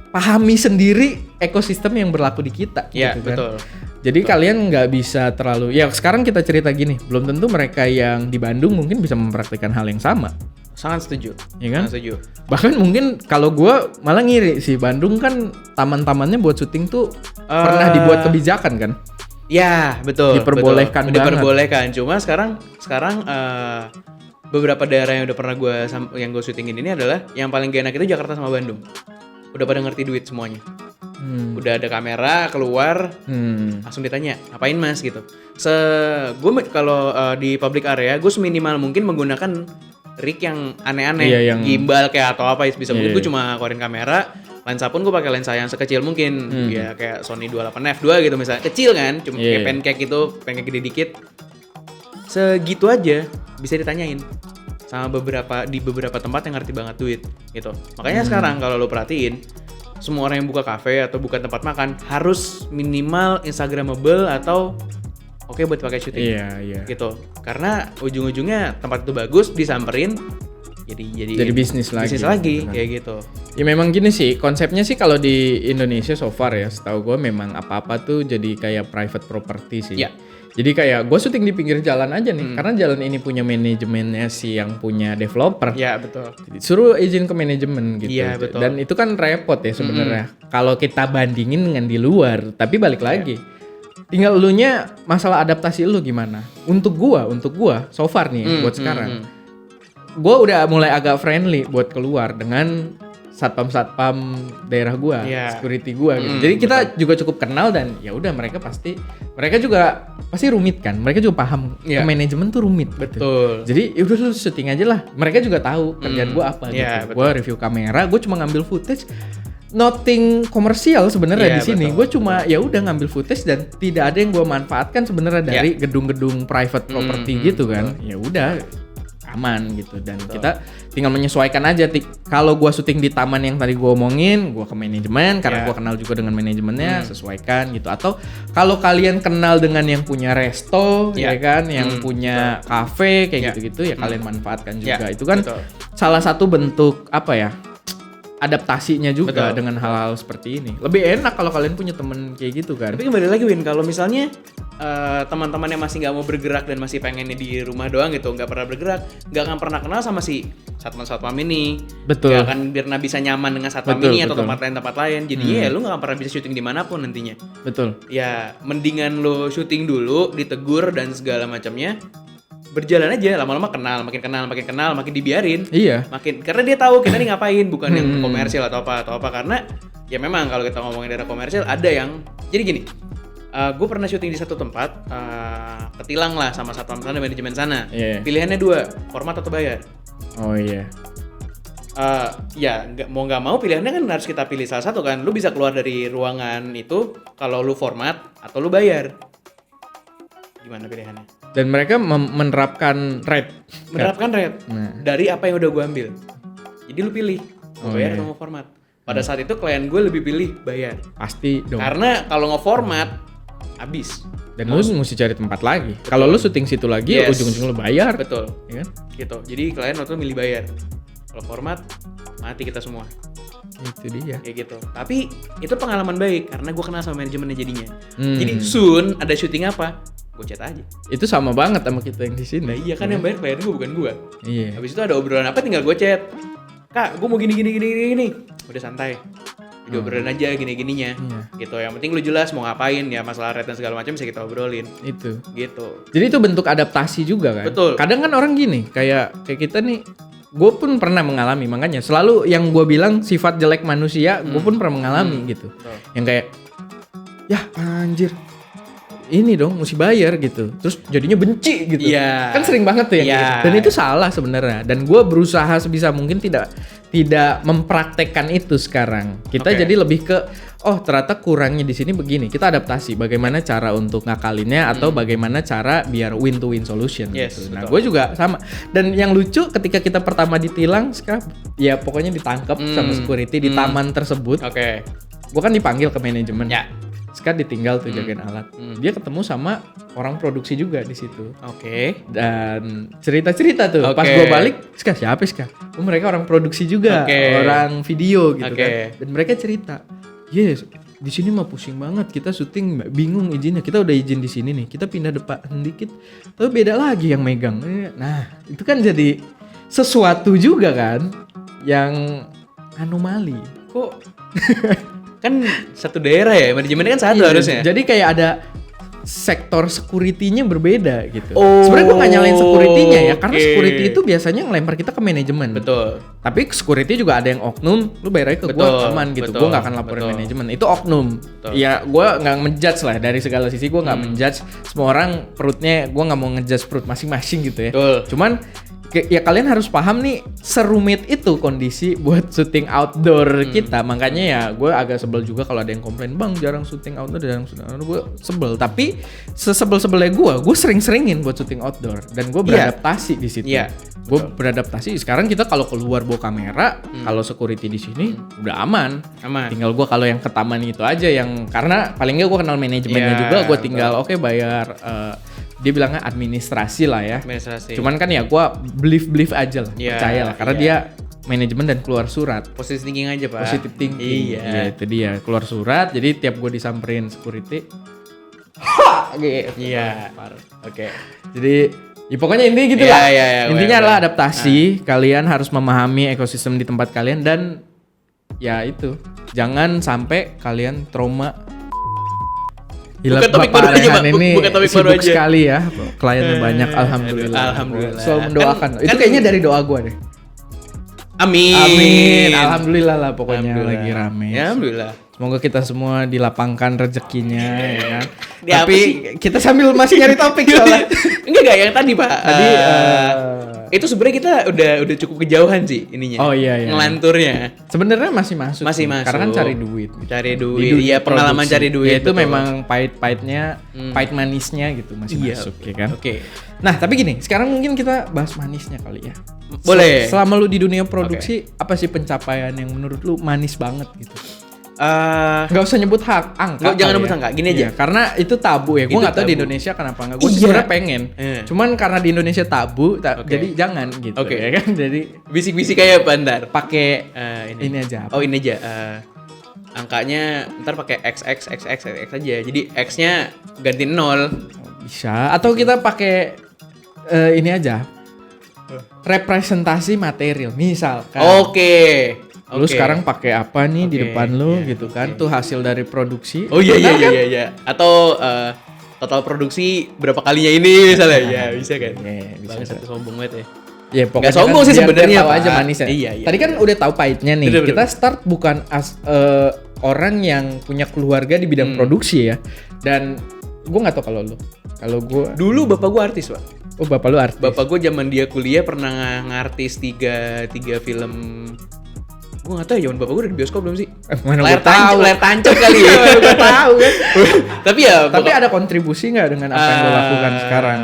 pahami sendiri ekosistem yang berlaku di kita.
Iya,
gitu kan.
betul.
Jadi kalian nggak bisa terlalu, ya sekarang kita cerita gini, belum tentu mereka yang di Bandung mungkin bisa mempraktikkan hal yang sama,
Sangat setuju.
ya kan?
Sangat setuju.
Bahkan mungkin kalau gue malah ngiri sih, Bandung kan taman-tamannya buat syuting tuh pernah dibuat kebijakan kan?
Ya, betul.
Diperbolehkan
betul.
banget.
Diperbolehkan. Cuma sekarang beberapa daerah yang udah pernah gue syutingin ini adalah yang paling gak enak itu Jakarta sama Bandung. Udah pada ngerti duit semuanya. Udah ada kamera keluar, langsung ditanya, "Ngapain Mas?" gitu. Gue kalau di public area, gue seminimal mungkin menggunakan rig yang aneh-aneh,
Iya, yang-
gimbal kayak atau apa bisa mungkin
Iya.
gue cuma keluarin kamera. Lensa pun gue pakai lensa yang sekecil mungkin, ya kayak Sony 28F2 gitu misalnya, kecil kan, cuma
Iya.
kayak pancake gitu, pancake gede dikit. Segitu aja bisa ditanyain sama di beberapa tempat yang ngerti banget duit gitu. Makanya sekarang kalau lo perhatiin, semua orang yang buka kafe atau buka tempat makan harus minimal Instagramable atau oke buat pakai syuting.
Iya.
Gitu. Karena ujung-ujungnya tempat itu bagus, disamperin jadi
bisnis lagi.
Bisnis lagi
Gitu kan.
kayak gitu.
Ya memang gini sih, konsepnya sih kalau di Indonesia so far ya, setahu gue memang apa-apa tuh jadi kayak private property sih.
Ya.
Jadi kayak gue syuting di pinggir jalan aja nih, karena jalan ini punya manajemennya si yang punya developer.
Ya, betul.
Suruh izin ke manajemen gitu.
Iya, betul.
Dan itu kan repot ya sebenarnya. Kalau kita bandingin dengan di luar, tapi balik lagi. Tinggal elunya masalah adaptasi lu gimana. Untuk gua so far nih buat sekarang. Gua udah mulai agak friendly buat keluar dengan satpam daerah gua,
Iya.
security gua gitu. Jadi kita juga cukup kenal dan ya udah mereka juga pasti rumit kan. Mereka juga paham
Iya.
ke manajemen tuh rumit. Gitu.
Betul.
Jadi yaudah lu syuting aja lah. Mereka juga tahu kerjaan gua apa
Iya,
gitu. Gua review kamera, gua cuma ngambil footage. Nothing komersial sebenarnya
Iya,
di sini.
betul.
Gue cuma ya udah ngambil footage dan tidak ada yang gua manfaatkan sebenarnya dari gedung-gedung private property gitu kan. Ya udah aman gitu dan kita tinggal menyesuaikan aja. Kalau gua syuting di taman yang tadi gua omongin, gua ke manajemen karena gua kenal juga dengan manajemennya, sesuaikan gitu. Atau kalau kalian kenal dengan yang punya resto ya kan, yang punya kafe kayak gitu-gitu ya kalian manfaatkan juga. Itu kan salah satu bentuk apa ya? Adaptasinya juga dengan hal-hal seperti ini. Lebih enak kalau kalian punya temen kayak gitu kan.
Tapi kembali lagi Win, kalau misalnya teman-teman yang masih nggak mau bergerak dan masih pengennya di rumah doang gitu, nggak pernah bergerak, nggak akan pernah kenal sama si satpam ini.
Betul.
Nggak akan pernah bisa nyaman dengan satpam
Betul,
ini atau
betul.
tempat lain. Jadinya ya lu nggak akan pernah bisa syuting dimanapun nantinya.
Betul.
Ya mendingan lu syuting dulu, ditegur dan segala macamnya. Berjalan aja, lama-lama makin kenal, makin dibiarin.
Iya.
Karena dia tahu kita nih ngapain, bukan yang komersial atau apa karena ya memang kalau kita ngomongin daerah komersial ada yang jadi gini. Gue pernah syuting di satu tempat, ketilang lah sama satpam sana, manajemen sana.
Iya.
Pilihannya 2, format atau bayar.
Oh iya.
Ya nggak mau pilihannya kan harus kita pilih salah satu kan. Lu bisa keluar dari ruangan itu kalau lu format atau lu bayar. Gimana pilihannya?
Dan mereka menerapkan rate.
Menerapkan rate dari apa yang udah gue ambil. Jadi lu pilih mau bayar atau mau format. Pada saat itu klien gue lebih pilih bayar.
Pasti dong.
Karena kalau nge-format habis.
Dan lu mesti cari tempat lagi. Kalau lu syuting situ lagi, ujung-ujung lu bayar.
Betul.
Ya kan?
Gitu. Jadi klien waktu itu milih bayar. Kalau format mati kita semua.
Itu dia.
Kayak gitu. Tapi itu pengalaman baik karena gue kenal sama manajemennya jadinya. Jadi soon ada syuting apa? Gue chat aja.
Itu sama banget sama kita yang di sini.
Nah iya kan yang bayar klien gue bukan gue.
Iya.
Habis itu ada obrolan apa tinggal gue chat. Kak, gue mau gini. Udah santai. Jadi obrolin aja gini-gininya. Gitu. Yang penting lu jelas mau ngapain ya, masalah rate dan segala macam bisa kita obrolin.
Itu.
Gitu.
Jadi itu bentuk adaptasi juga kan.
Betul.
Kadang kan orang gini, kayak kita nih, gue pun pernah mengalami, makanya selalu yang gue bilang sifat jelek manusia, gue pun pernah mengalami gitu. Yang kayak, ya anjir, ini dong mesti bayar gitu, terus jadinya benci gitu.
Iya.
Kan sering banget tuh yang gitu. Dan itu salah sebenarnya. Dan gue berusaha sebisa mungkin tidak mempraktekkan itu sekarang. Kita jadi lebih ke, oh ternyata kurangnya di sini begini. Kita adaptasi bagaimana cara untuk ngakalinnya atau bagaimana cara biar win to win solution gitu. Nah, gue juga sama. Dan yang lucu ketika kita pertama ditilang, sekarang ya pokoknya ditangkap sama security di taman tersebut.
Oke.
Gue kan dipanggil ke manajemen.
Ya.
Sekarang ditinggal tuh jagain alat. Dia ketemu sama orang produksi juga di situ.
Oke.
Dan cerita-cerita tuh. Pas gue balik, siapa Ska? Oh, mereka orang produksi juga, orang video gitu kan. Dan mereka cerita, yes, di sini mah pusing banget. Kita syuting bingung izinnya. Kita udah izin di sini nih. Kita pindah depan dikit, tapi beda lagi yang megang. Nah, itu kan jadi sesuatu juga kan, yang anomali. Kok?
Kan satu daerah ya, manajemennya kan satu harusnya.
Jadi kayak ada sektor security-nya berbeda gitu. Sebenarnya gue gak nyalain security-nya ya, karena security itu biasanya ngelempar kita ke manajemen.
Betul.
Tapi security juga ada yang oknum, lu bayar aja ke gue aman gitu. Gue gak akan laporin manajemen. Itu oknum. Ya gue gak menjudge lah dari segala sisi, gue gak menjudge. Semua orang perutnya, gue gak mau ngejudge perut masing-masing gitu ya.
Betul.
Cuman ya kalian harus paham nih serumit itu kondisi buat syuting outdoor kita. Makanya ya gue agak sebel juga kalau ada yang komplain, bang jarang syuting outdoor, gue sebel. Tapi sesebel-sebelnya gue sering-seringin buat syuting outdoor dan gue beradaptasi di situ. Gue beradaptasi. Sekarang kita kalau keluar bawa kamera, kalau security di sini udah aman. Tinggal gue kalau yang ke taman itu aja yang karena paling nggak gue kenal manajemennya juga, gue tinggal bayar. Dia bilangnya administrasi lah ya.
Administrasi.
Cuman kan ya gue believe aja lah, percaya lah. Karena dia manajemen dan keluar surat.
Positive thinking aja pak.
Positive thinking. Iya itu dia, keluar surat. Jadi tiap gue disamperin security, gitu.
Iya.
Oke. Jadi ya pokoknya intinya gitu lah. Intinya adalah adaptasi. Kalian harus memahami ekosistem di tempat kalian dan ya itu. Jangan sampai kalian trauma.
Bukan topik baru aja Pak,
bukan topik baru aja. Sekali ya, kliennya banyak, alhamdulillah. Selalu mendoakan. Itu kayaknya dari doa gue deh.
Amin.
Alhamdulillah lah pokoknya lagi rame.
Ya, alhamdulillah.
Semoga kita semua dilapangkan rezekinya ya kan. Tapi kita sambil masih nyari topik soalnya.
Enggak yang tadi Pak. Tadi itu sebenarnya kita udah cukup kejauhan sih ininya.
Oh iya.
Ngelanturnya.
Sebenarnya masih masuk. Karena kan cari duit.
Iya, pengalaman cari duit.
Ya, itu memang pahit-pahitnya, pahit manisnya gitu masih masuk ya kan.
Oke.
Nah, tapi gini, sekarang mungkin kita bahas manisnya kali ya.
Boleh.
Selama lu di dunia produksi, apa sih pencapaian yang menurut lu manis banget gitu? Nggak usah nyebut angka.
Jangan nyebut angka, gini aja.
Karena itu tabu ya. Gue nggak tahu di Indonesia kenapa nggak. Gue sebenarnya pengen. Cuman karena di Indonesia tabu, jadi jangan gitu. Ya kan. Jadi
bisik-bisik kayak apa ntar?
Pakai ini aja.
Oh ini aja. Angkanya ntar pakai XX aja. Jadi X-nya ganti 0.
Bisa. Atau kita pakai ini aja. Representasi material. Misalkan.
Oke.
Lu sekarang pakai apa nih di depan lu gitu kan? Tuh hasil dari produksi.
Oh iya. Atau total produksi berapa kalinya ini misalnya. Ya bisa kan?
Bisa.
Sombong banget ya.
Ya pokoknya
Nggak sombong sih
biar
sebenarnya,
tahu
Pak.
aja manisnya.
Iya.
Tadi kan udah tahu pahitnya nih.
Betul.
Kita start bukan orang yang punya keluarga di bidang produksi ya. Dan gue nggak tahu kalau lu. Kalau gue
Dulu bapak gue artis, Pak.
oh bapak lu artis.
Bapak gue zaman dia kuliah pernah ngartis tiga film. Gue nggak tahu ya, zaman bapak gue udah di bioskop belum sih?
Mana gue tahu.
Layar tancap kali ya.
Gue tahu kan.
Tapi ya.
Tapi ada kontribusi nggak dengan apa yang lo lakukan sekarang?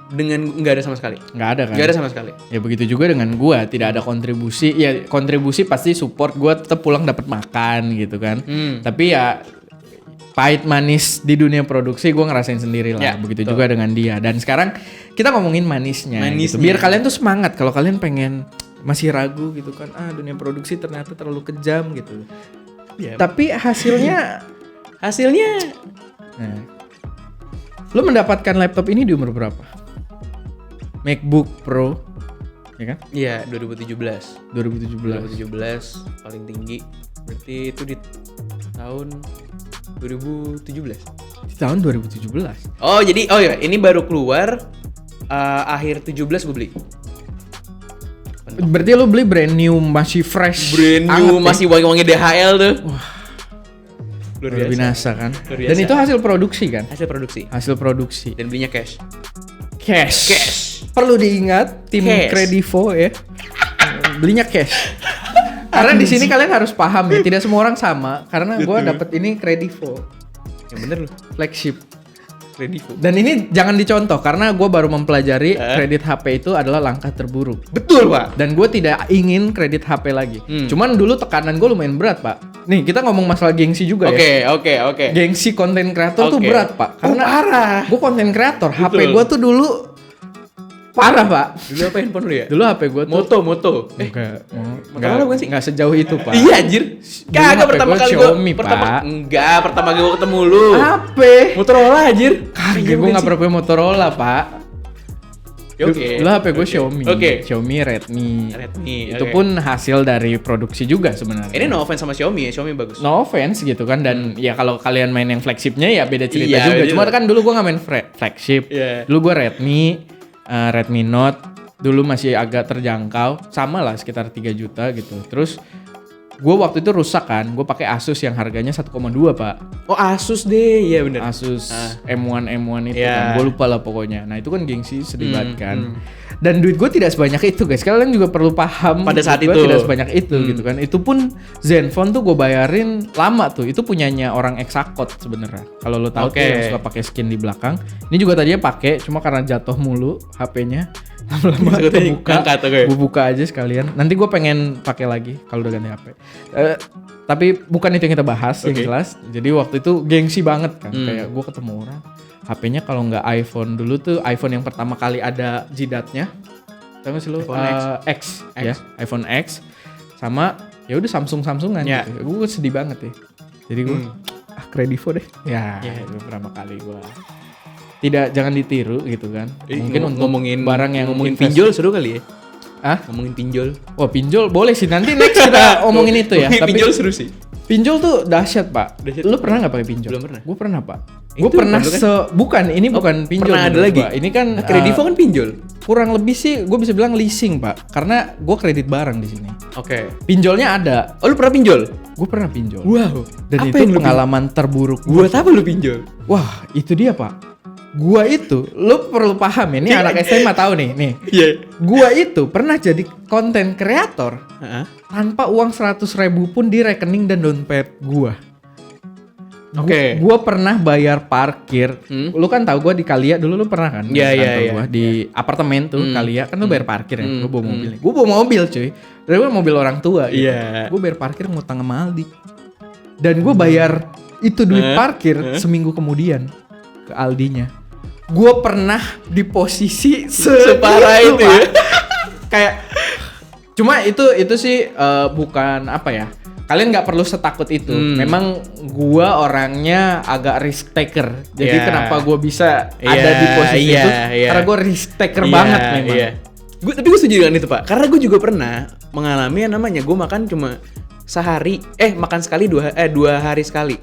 Dengan nggak ada sama sekali.
Nggak ada kan?
Nggak ada sama sekali.
Ya begitu juga dengan gua, tidak ada kontribusi. Ya kontribusi pasti support gua tetap pulang dapat makan gitu kan. Tapi ya pahit manis di dunia produksi gua ngerasain sendiri lah.
Ya,
begitu
betul.
juga dengan dia. Dan sekarang kita ngomongin manisnya. Gitu. Biar kalian tuh semangat kalau kalian pengen masih ragu gitu kan. Dunia produksi ternyata terlalu kejam gitu.
Ya.
Tapi hasilnya nah, lu mendapatkan laptop ini di umur berapa? MacBook Pro, ya kan?
Iya, 2017 paling tinggi. Berarti itu di tahun 2017.
Di tahun 2017.
Oh, jadi ini baru keluar akhir 17 gue beli.
Berarti lu beli brand new, masih fresh,
Brand
anget
new,
ya?
masih wangi-wangi DHL tuh. Wah.
Luar biasa kan?
Luar biasa.
Dan itu hasil produksi kan?
Hasil produksi.
Hasil produksi.
Dan belinya cash.
Cash. Perlu diingat tim
Cash.
Kredivo ya. Belinya cash. Karena di sini kalian harus paham ya, tidak semua orang sama. Karena gua dapet ini Kredivo
Yang bener lu.
flagship.
Kredivo.
Dan ini jangan dicontoh karena gua baru mempelajari kredit HP itu adalah langkah terburuk.
Betul, Pak.
Dan gue tidak ingin kredit HP lagi. Cuman dulu tekanan gue lumayan berat, Pak. Nih, kita ngomong masalah gengsi juga ya.
Oke.
Gengsi konten kreator tuh
Oke.
berat, Pak. Karena
parah.
gue konten kreator. HP
Betul.
gue tuh dulu parah, Pak.
Dulu apa handphone lu ya?
Dulu HP gue tuh
Moto.
enggak
bukan sih?
enggak sejauh itu, Pak.
Iya, anjir.
Dulu
Kagak
HP
pertama
gua
kali
Xiaomi,
gua
Pak.
pertama kali gua ketemu lu.
HP.
Motorola anjir.
Kagak,
Iya,
gue
bukan
nggak
sih?
pernah punya Motorola, Pak.
Oke.
Dulu HP gue Xiaomi.
Oke.
Xiaomi Redmi. Itu
oke.
pun hasil dari produksi juga sebenarnya.
Ini no offense sama Xiaomi ya, Xiaomi bagus.
No offense gitu kan, dan ya kalau kalian main yang flagshipnya ya beda cerita
Iya,
juga.
beda.
Cuma kan dulu gua nggak main flagship.
Iya.
Dulu gua Redmi Note. Dulu masih agak terjangkau, sama lah sekitar 3 juta gitu. Terus gua waktu itu rusak kan, gua pakai Asus yang harganya 1,2 Pak.
Oh, Asus deh. Iya bener.
Asus M1 itu
Iya.
kan, gue lupa lah pokoknya. Nah itu kan gengsi sedih banget kan. Dan duit gue tidak sebanyak itu guys. Kalian juga perlu paham.
Pada saat
duit gua
itu.
tidak sebanyak itu gitu kan. Itu pun Zenfone tuh gue bayarin lama tuh. Itu punyanya orang Exacot sebenarnya. Kalau lo tahu tuh
Oke.
yang suka pakai skin di belakang. Ini juga tadinya pakai, cuma karena jatuh mulu HP-nya. Lama-lama kebuka.
Ngangkat, oke.
Gue buka aja sekalian. Nanti gue pengen pakai lagi kalau udah ganti HP. Tapi bukan itu yang kita bahas yang
Oke.
jelas. Jadi waktu itu gengsi banget kan. Kayak gue ketemu orang HP-nya kalau nggak iPhone dulu tuh iPhone yang pertama kali ada jidatnya. Tahu nggak sih lu?
iPhone
X ya, iPhone X sama ya udah Samsungan
Ya.
gitu. Gue sedih banget ya. Jadi gue Kredivo deh. Ya, itu pertama kali gue. Tidak, jangan ditiru gitu kan. Mungkin untuk
ngomongin
barang yang
ngomongin
invest-
pinjol seru kali ya. Ngomongin pinjol.
Wah, pinjol boleh sih. Nanti next kita omongin itu ya.
Ngomongin
Tapi
pinjol seru sih.
pinjol tuh dahsyat, Pak.
Dahsyat.
Lu pernah nggak pakai pinjol?
Belum pernah.
Gue pernah, Pak.
Itu
Gue pernah
bukan
bukan, ini bukan pinjol.
Pernah ada
menurut
lagi.
gua. Ini kan
Kredivo kan pinjol.
kurang lebih sih gue bisa bilang leasing, Pak. Karena gue kredit barang di sini.
Oke.
Pinjolnya ada.
Oh, lu pernah pinjol?
Gue pernah pinjol.
Wow.
Dan
Apa
itu
yang lu
pengalaman terburuk gue.
Buat apa lu pinjol?
Wah, itu dia, Pak. Gua itu, lu perlu paham ya, ini anak SMA tahu nih.
Iya.
Gua itu pernah jadi konten kreator
Heeh.
tanpa uang 100.000 pun di rekening dan dompet gua.
Oke.
Gua pernah bayar parkir. Lu kan tahu gua di Kalia dulu, lu pernah kan?
Iya,
Di
iya,
kantor
iya.
gua di apartemen tuh Kalia kan lu bayar parkir ya. Lu bawa mobil.
Hmm.
Gua bawa mobil, cuy. Dari gua mobil orang tua gitu.
Iya.
Gua bayar parkir ngutang sama Aldi. Dan gua bayar itu duit parkir seminggu kemudian ke Aldinya. Gue pernah di posisi
Separah itu ya.
Kayak cuma itu sih bukan apa ya. Kalian nggak perlu setakut itu. Memang gua orangnya agak risk taker. Jadi
Iya.
kenapa gua bisa ada di posisi
iya,
itu?
iya.
Karena gua risk taker
Iya,
banget memang.
Iya. Tapi gue setuju dengan itu, Pak. Karena gue juga pernah mengalami yang namanya gue makan cuma sehari, makan sekali 2 hari sekali.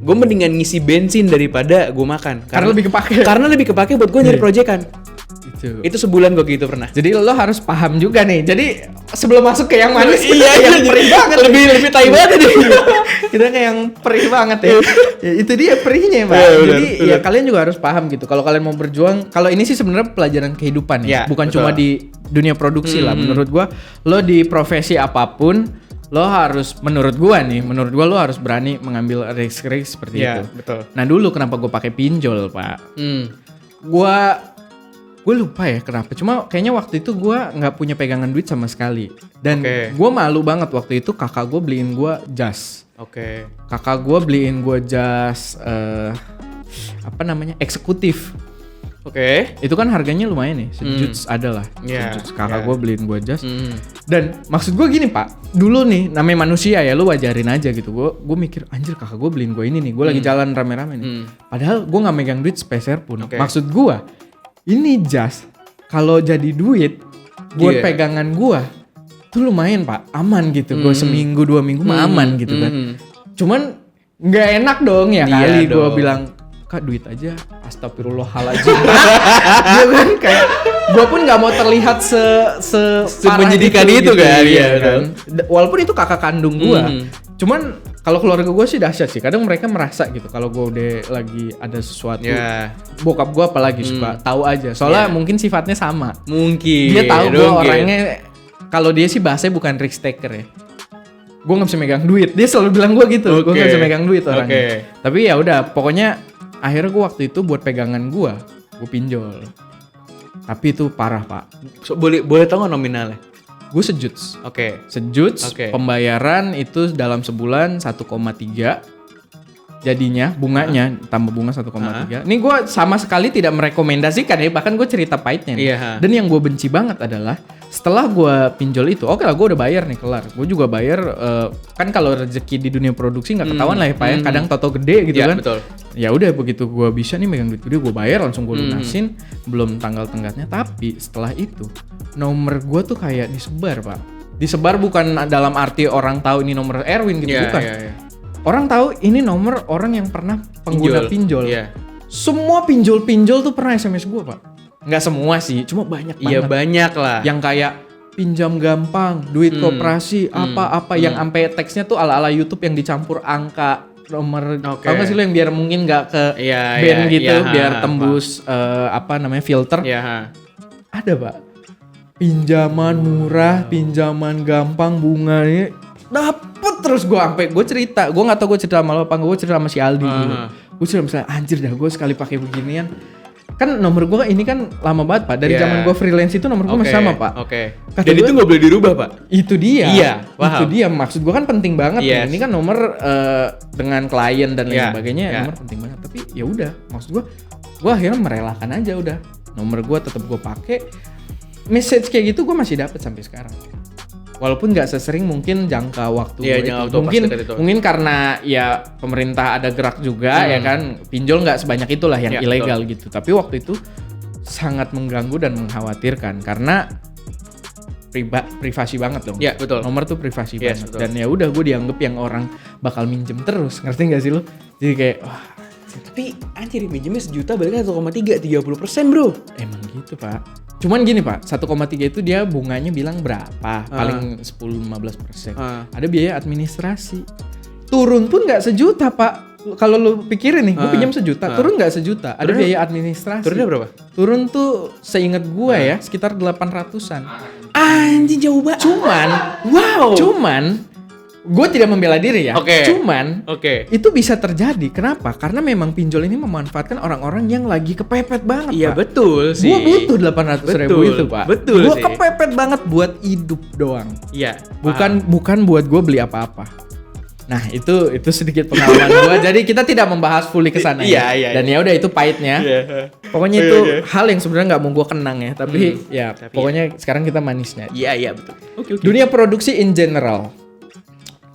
Gue mendingan ngisi bensin daripada gue makan.
Karena lebih kepake.
Karena lebih kepake buat gue nyari proyekan.
Itu gitu.
Itu sebulan gue gitu pernah.
Jadi lo harus paham juga nih. Jadi sebelum masuk ke yang manis,
yang perih banget, lebih tai banget nih.
Kita kayak yang perih banget ya. Ya itu dia perihnya, Pak. Jadi ya kalian juga harus paham gitu. Kalau kalian mau berjuang, kalau ini sih sebenarnya pelajaran kehidupan ya, bukan cuma di dunia produksi lah. Menurut gua, lo di profesi apapun, lo harus menurut gua lo harus berani mengambil risk seperti itu.
Betul.
Nah dulu kenapa gua pakai pinjol, Pak? Gue lupa ya kenapa. Cuma kayaknya waktu itu gue nggak punya pegangan duit sama sekali. Dan gue malu banget waktu itu kakak gue beliin gue jas. Kakak gue beliin gue jas eksekutif. Itu kan harganya lumayan nih, sejuts ada lah. Sejuts. Kakak gue beliin gue jas. Dan maksud gue gini Pak, dulu nih namanya manusia ya, lu wajarin aja gitu. Gue mikir anjir kakak gue beliin gue ini nih, gue lagi jalan rame-rame nih. Padahal gue nggak megang duit sepeser pun. Maksud gue ini jas kalau jadi duit buat pegangan gua tuh lumayan Pak, aman gitu. Gua seminggu 2 minggu mah aman gitu kan. Cuman nggak enak dong ya kali gua bilang, "Kak, duit aja astagfirullahaladzim." Dia kan kayak gua pun nggak mau terlihat
menyedihkan itu
gitu,
kan.
Iya kan. Walaupun itu kakak kandung gua. Cuman kalau keluarga gue sih dahsyat sih. Kadang mereka merasa gitu kalau gue udah lagi ada sesuatu. Bokap gue apalagi suka tahu aja. Soalnya mungkin sifatnya sama.
Mungkin.
Dia tahu gue orangnya, kalau dia sih bahasanya bukan risk taker ya. Gue nggak bisa megang duit. Dia selalu bilang gue gitu. Gue nggak bisa megang duit orangnya. Tapi ya udah, pokoknya akhirnya gue waktu itu buat pegangan gue pinjol. Tapi itu parah Pak.
Boleh tahu nggak nominalnya?
Gue sejuts. Sejuts. Pembayaran itu dalam sebulan 1,3. Jadinya bunganya tambah bunga 1,3. Ini gue sama sekali tidak merekomendasikan ya, bahkan gue cerita pahitnya nih. Dan yang gue benci banget adalah setelah gue pinjol itu, oke lah gue udah bayar nih kelar. Gue juga bayar, kan kalau rezeki di dunia produksi nggak ketahuan lah ya Pak ya. Kadang toto gede gitu kan. Betul. Ya udah begitu gue bisa nih megang duit gede, gue bayar langsung gue lunasin, belum tanggal tenggatnya. Tapi setelah itu nomor gue tuh kayak disebar Pak. Disebar bukan dalam arti orang tahu ini nomor Erwin gitu, bukan. Orang tahu ini nomor orang yang pernah pengguna pinjol. Semua pinjol tuh pernah SMS gue Pak. Nggak semua sih, cuma banyak banget.
Iya banyak lah.
Yang kayak pinjam gampang, duit koperasi, apa-apa. Yang sampai teksnya tuh ala-ala YouTube yang dicampur angka, nomor. Tau gak sih lo yang biar mungkin nggak ke band gitu, biar tembus filter. Ada Pak. Pinjaman murah, pinjaman gampang, bunganya dapet terus. Gue cerita, gue nggak tahu gue cerita sama lo apa, gue cerita sama si Aldi dulu. Gue cerita misalnya anjir dah gue sekali pakai beginian. Kan nomor gue ini kan lama banget Pak, dari zaman gue freelance itu nomor gue masih sama Pak.
Dan itu nggak boleh dirubah Pak.
Itu dia.
Itu
dia, maksud gue kan penting banget nih. Ini kan nomor dengan klien dan lain sebagainya, nomor penting banget. Tapi ya udah, maksud gue akhirnya merelakan aja udah. Nomor gue tetap gue pakai. Message kayak gitu gue masih dapet sampai sekarang. Walaupun nggak sesering mungkin jangka waktu mungkin karena ya pemerintah ada gerak juga ya kan, pinjol nggak sebanyak itulah yang ilegal gitu. Tapi waktu itu sangat mengganggu dan mengkhawatirkan karena privasi banget dong. Nomor tuh privasi banget. Betul. Dan ya udah gue dianggap yang orang bakal minjem terus, ngerti nggak sih lo? Jadi kayak wah.
Tapi anjir minjemnya sejuta berarti 1,3, 30% bro.
Emang gitu Pak. Cuman gini Pak, 1,3 itu dia bunganya bilang berapa? Paling 10-15%. Ada biaya administrasi. Turun pun nggak sejuta Pak. Kalau lu pikirin nih, gue pinjam sejuta, turun nggak sejuta? Ada biaya administrasi.
Turunnya berapa?
Turun tuh seingat gue ya sekitar 800-an.
Anjir jauh banget.
Cuman gue tidak membela diri ya. Cuman itu bisa terjadi. Kenapa? Karena memang pinjol ini memanfaatkan orang-orang yang lagi kepepet banget.
Iya
Pak.
Betul sih.
Gue butuh 800.000 itu Pak.
Betul.
Gue kepepet banget buat hidup doang.
Iya.
Bukan buat gue beli apa-apa. Nah itu sedikit pengalaman gue. Jadi kita tidak membahas fully kesana ya. Dan ya udah itu pahitnya. Pokoknya itu hal yang sebenarnya nggak mau gue kenang ya. Tapi pokoknya sekarang kita manisnya.
Iya betul.
Dunia produksi in general.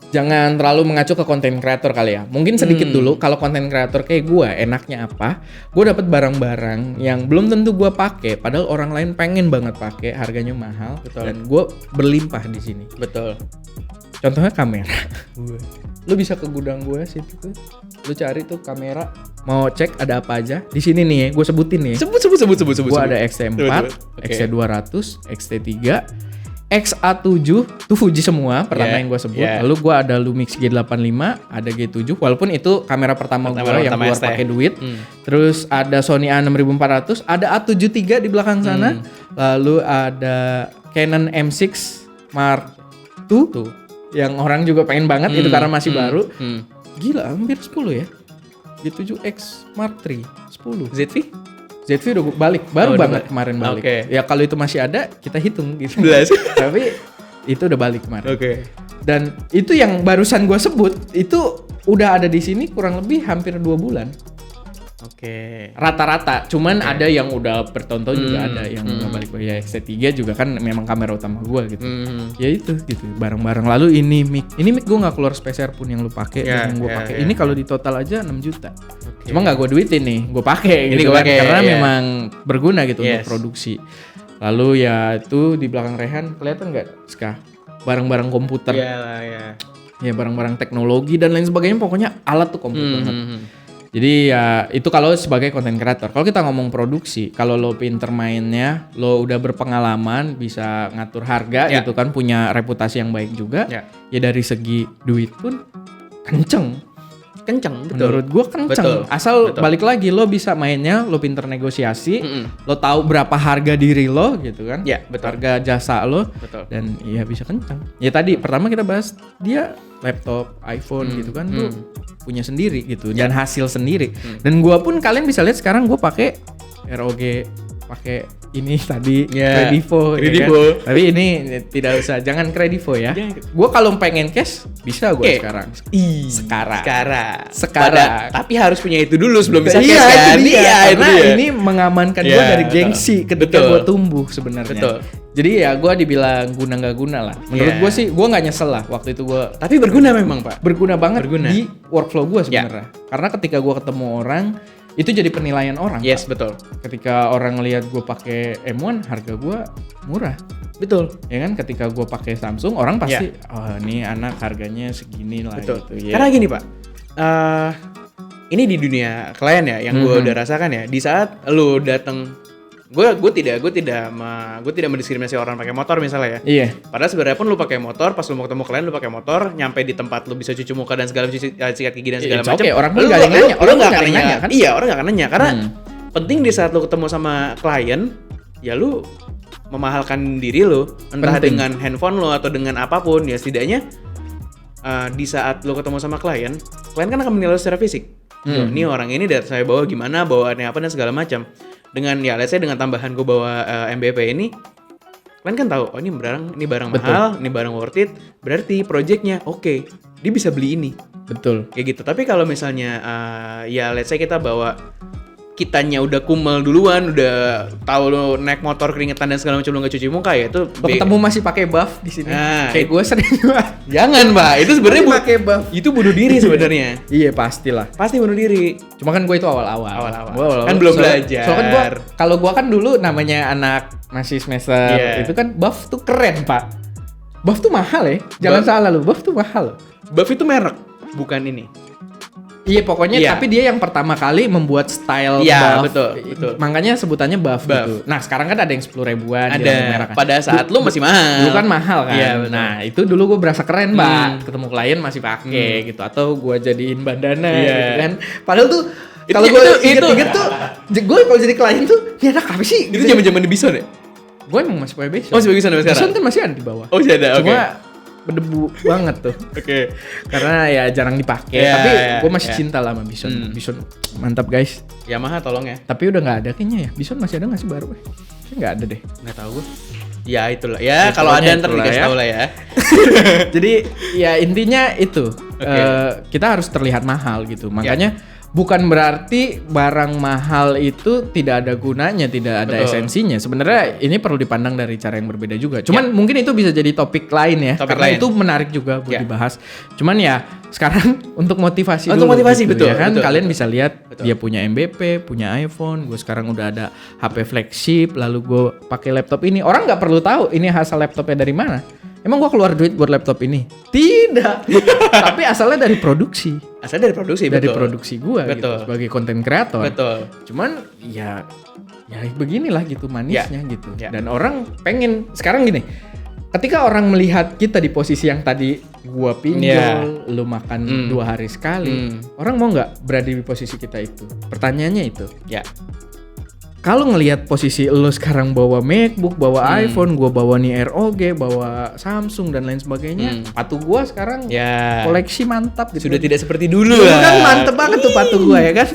Jangan terlalu mengacu ke konten kreator kali ya. Mungkin sedikit dulu kalau konten kreator kayak gue enaknya apa? Gue dapat barang-barang yang belum tentu gue pakai, padahal orang lain pengen banget pakai, harganya mahal. Dan gue berlimpah di sini. Contohnya kamera. Lu bisa ke gudang gue situ tuh. Lu cari tuh kamera, mau cek ada apa aja. Di sini nih, gue sebutin nih.
Sebut.
Gua ada XT4, XT200, XT3, XA7 tuh Fuji semua pertama yang gue sebut. Lalu gue ada Lumix G85, ada G7. Walaupun itu kamera pertama gue yang keluar pakai duit. Terus ada Sony A6400, ada A73 di belakang sana. Lalu ada Canon M6 Mark II yang orang juga pengen banget itu karena masih baru. Gila, hampir 10 ya. G7X Mark III 10. ZV udah balik, baru banget kemarin balik. Ya kalau itu masih ada, kita hitung gitu. Tapi itu udah balik kemarin. Dan itu yang barusan gue sebut, itu udah ada di sini kurang lebih hampir 2 bulan. Rata-rata, cuman ada yang udah bertonton juga ada yang nggak balik. Ya XT3 juga kan memang kamera utama gue gitu. Ya itu gitu, bareng-bareng. Lalu ini mic gue nggak keluar spesial pun yang lu pakai dan yang gue pakai. Ini kalau di total aja 6 juta. Cuma nggak gue duitin nih, gue pakai gitu kan, karena memang berguna gitu untuk produksi. Lalu ya itu di belakang Rehan kelihatan nggak Ska? Barang-barang komputer. Ya barang-barang teknologi dan lain sebagainya, pokoknya alat tuh komputer. Jadi ya itu kalau sebagai content creator. Kalau kita ngomong produksi, kalau lo pinter mainnya, lo udah berpengalaman, bisa ngatur harga gitu kan, punya reputasi yang baik juga. Ya dari segi duit pun kenceng,
betul.
Menurut gue kenceng. Asal balik lagi lo bisa mainnya, lo pinter negosiasi, lo tahu berapa harga diri lo gitu kan, harga jasa lo, dan ya bisa kenceng. Ya tadi pertama kita bahas dia laptop, iPhone gitu kan, tuh punya sendiri gitu dan hasil sendiri. Dan gua pun kalian bisa lihat sekarang gua pakai ROG, pakai ini tadi Credivo. Ya kan? Tapi ini tidak usah, jangan Credivo ya. Gua kalau pengen cash bisa gua sekarang. Sekarang.
Tapi harus punya itu dulu sebelum bisa cash
kan.
Karena
ini mengamankan gua dari gengsi ketika gua tumbuh sebenarnya. Jadi ya gue dibilang guna nggak guna lah. Menurut gue sih gue nggak nyesel lah waktu itu gue.
Tapi berguna memang Pak.
Berguna banget di workflow gue sebenarnya. Karena ketika gue ketemu orang itu jadi penilaian orang.
Betul.
Ketika orang ngelihat gue pakai M1 harga gue murah.
Betul.
Ya kan ketika gue pakai Samsung orang pasti oh ini anak harganya segini lah.
Betul.
Gitu.
Karena gini Pak. Ini di dunia klien ya yang gue udah rasakan ya. Di saat lu datang, gue tidak mendiskriminasi orang pakai motor misalnya ya.
Iya.
Padahal sebenarnya pun lu pakai motor, pas lu mau ketemu klien lu pakai motor, nyampe di tempat lu bisa cuci muka dan segala sikat gigi dan segala macam.
Orang pun nggak nanya. Orang nggak akan nanya kan?
Iya, orang nggak akan nanya karena penting di saat lu ketemu sama klien, ya lu memahalkan diri lu, entah dengan handphone lu atau dengan apapun ya setidaknya di saat lu ketemu sama klien kan akan menilai secara fisik. Ini orang ini dari saya bawa gimana, bawaannya apa dan segala macam. Dengan ya let's say dengan tambahan gue bawa MBP ini, kalian kan tahu oh ini barang mahal, ini barang worth it, berarti projectnya oke, dia bisa beli ini.
Betul.
Kayak gitu. Tapi kalau misalnya ya let's say kita bawa kitanya udah kumel duluan, udah tahu lo naik motor keringetan dan segala macam lo nggak cuci muka ya itu.
Ketemu masih pakai buff di sini. Kayak gue sering banget.
Jangan Mbak, itu sebenarnya
pakai buff.
Itu bunuh diri sebenarnya.
Iya pastilah.
Pasti bunuh diri.
Cuma kan gue itu awal-awal.
Kan belum belajar.
Soalnya kan kalau gue kan dulu namanya anak masih semester itu kan buff tuh keren Pak. Buff tuh mahal ya. Jangan salah lu, buff tuh mahal.
Buff itu merek, bukan ini.
Iya pokoknya tapi dia yang pertama kali membuat style buff.
Iya betul.
Makanya sebutannya buff gitu. Nah sekarang kan ada yang 10 ribuan.
Ada. Pada saat lu masih mahal.
Dulu kan mahal kan.
Iya,
nah itu dulu gue berasa keren Mbak. Ketemu klien masih pakai gitu. Atau gue jadiin bandana gitu kan. Padahal tuh kalau gue inget-inget tuh gue kalau jadi klien tuh ini anak apa sih?
Itu zaman-zaman di Bison ya?
Gue emang masih pakai Bison.
Oh masih Bison sekarang?
Bison kan masih ada di bawah.
Oh masih ada, oke.
Cuma berdebu banget tuh.
Oke.
Karena ya jarang dipakai. Tapi gue masih cinta lah sama Bison. Bison mantap guys.
Yamaha tolong ya.
Tapi udah nggak ada kayaknya ya. Bison masih ada nggak sih baru? Kayaknya nggak ada deh.
Nggak tahu gue. Ya itulah. Ya kalau ada ntar dikasih tahu lah ya.
Jadi ya intinya itu. Kita harus terlihat mahal gitu. Makanya bukan berarti barang mahal itu tidak ada gunanya, tidak ada esensinya. Sebenarnya ini perlu dipandang dari cara yang berbeda juga. Cuman mungkin itu bisa jadi topik lain ya. Karena itu menarik juga buat dibahas. Cuman ya sekarang untuk motivasi dulu. Untuk motivasi gitu,
betul.
Ya kan
betul,
kalian bisa lihat dia punya MBP, punya iPhone. Gue sekarang udah ada HP flagship. Lalu gue pakai laptop ini. Orang nggak perlu tahu ini hasil laptopnya dari mana. emang gua keluar duit buat laptop ini? Tidak. Tapi asalnya dari produksi.
Asal dari produksi,
Dari
betul.
produksi gua gitu,
Betul.
sebagai content creator.
Betul.
Cuman ya beginilah gitu manisnya gitu.
Ya.
Dan orang pengen sekarang gini. Ketika orang melihat kita di posisi yang tadi gua pinjol, lu makan 2 hari sekali, orang mau nggak berada di posisi kita itu? Pertanyaannya itu.
Ya.
Kalau ngelihat posisi lo sekarang bawa MacBook, bawa iPhone, gua bawa nih ROG, bawa Samsung dan lain sebagainya, sepatu gua sekarang
Ya.
koleksi mantap gitu.
Sudah tidak seperti dulu
Dulu
lah.
kan mantep banget tuh sepatu gua ya kan.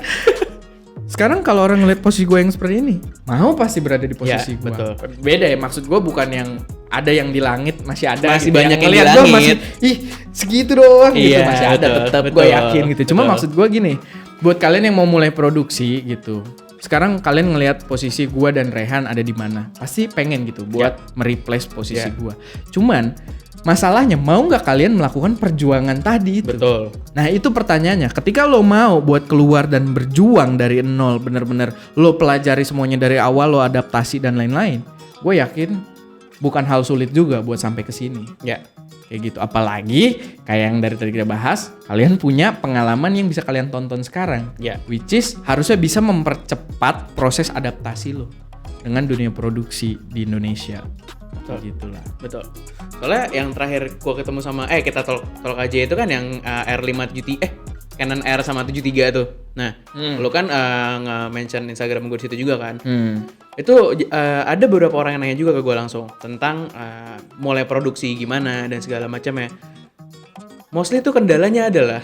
Sekarang kalau orang ngeliat posisi gua yang seperti ini, mau pasti berada di posisi
Ya,
gua.
betul.
Beda ya, maksud gua bukan yang ada yang di langit masih ada,
Masih
gitu.
banyak yang
ngeliat
di
gua
langit.
masih segitu doang gitu,
Iya,
masih ada
betul,
tetap
betul,
gua yakin gitu. Cuma
betul.
maksud gua gini, buat kalian yang mau mulai produksi gitu. Sekarang kalian ngelihat posisi gua dan Rehan ada di mana? Pasti pengen gitu buat mereplace posisi gua. Cuman masalahnya mau nggak kalian melakukan perjuangan tadi itu?
Betul.
Nah itu pertanyaannya, ketika lo mau buat keluar dan berjuang dari nol, bener-bener lo pelajari semuanya dari awal, lo adaptasi dan lain-lain, gue yakin bukan hal sulit juga buat sampai ke sini.
Ya.
Kayak gitu, apalagi kayak yang dari tadi kita bahas, kalian punya pengalaman yang bisa kalian tonton sekarang,
Ya.
which is harusnya bisa mempercepat proses adaptasi lo dengan dunia produksi di Indonesia.
Betul.
Gitulah.
Betul. Soalnya yang terakhir gua ketemu sama kita talk aja itu kan yang R573 Canon R sama 73 tuh. Nah, lu kan nge-mention Instagram gue di situ juga kan. Itu ada beberapa orang yang nanya juga ke gue langsung tentang mulai produksi gimana dan segala macamnya. Mostly tuh kendalanya adalah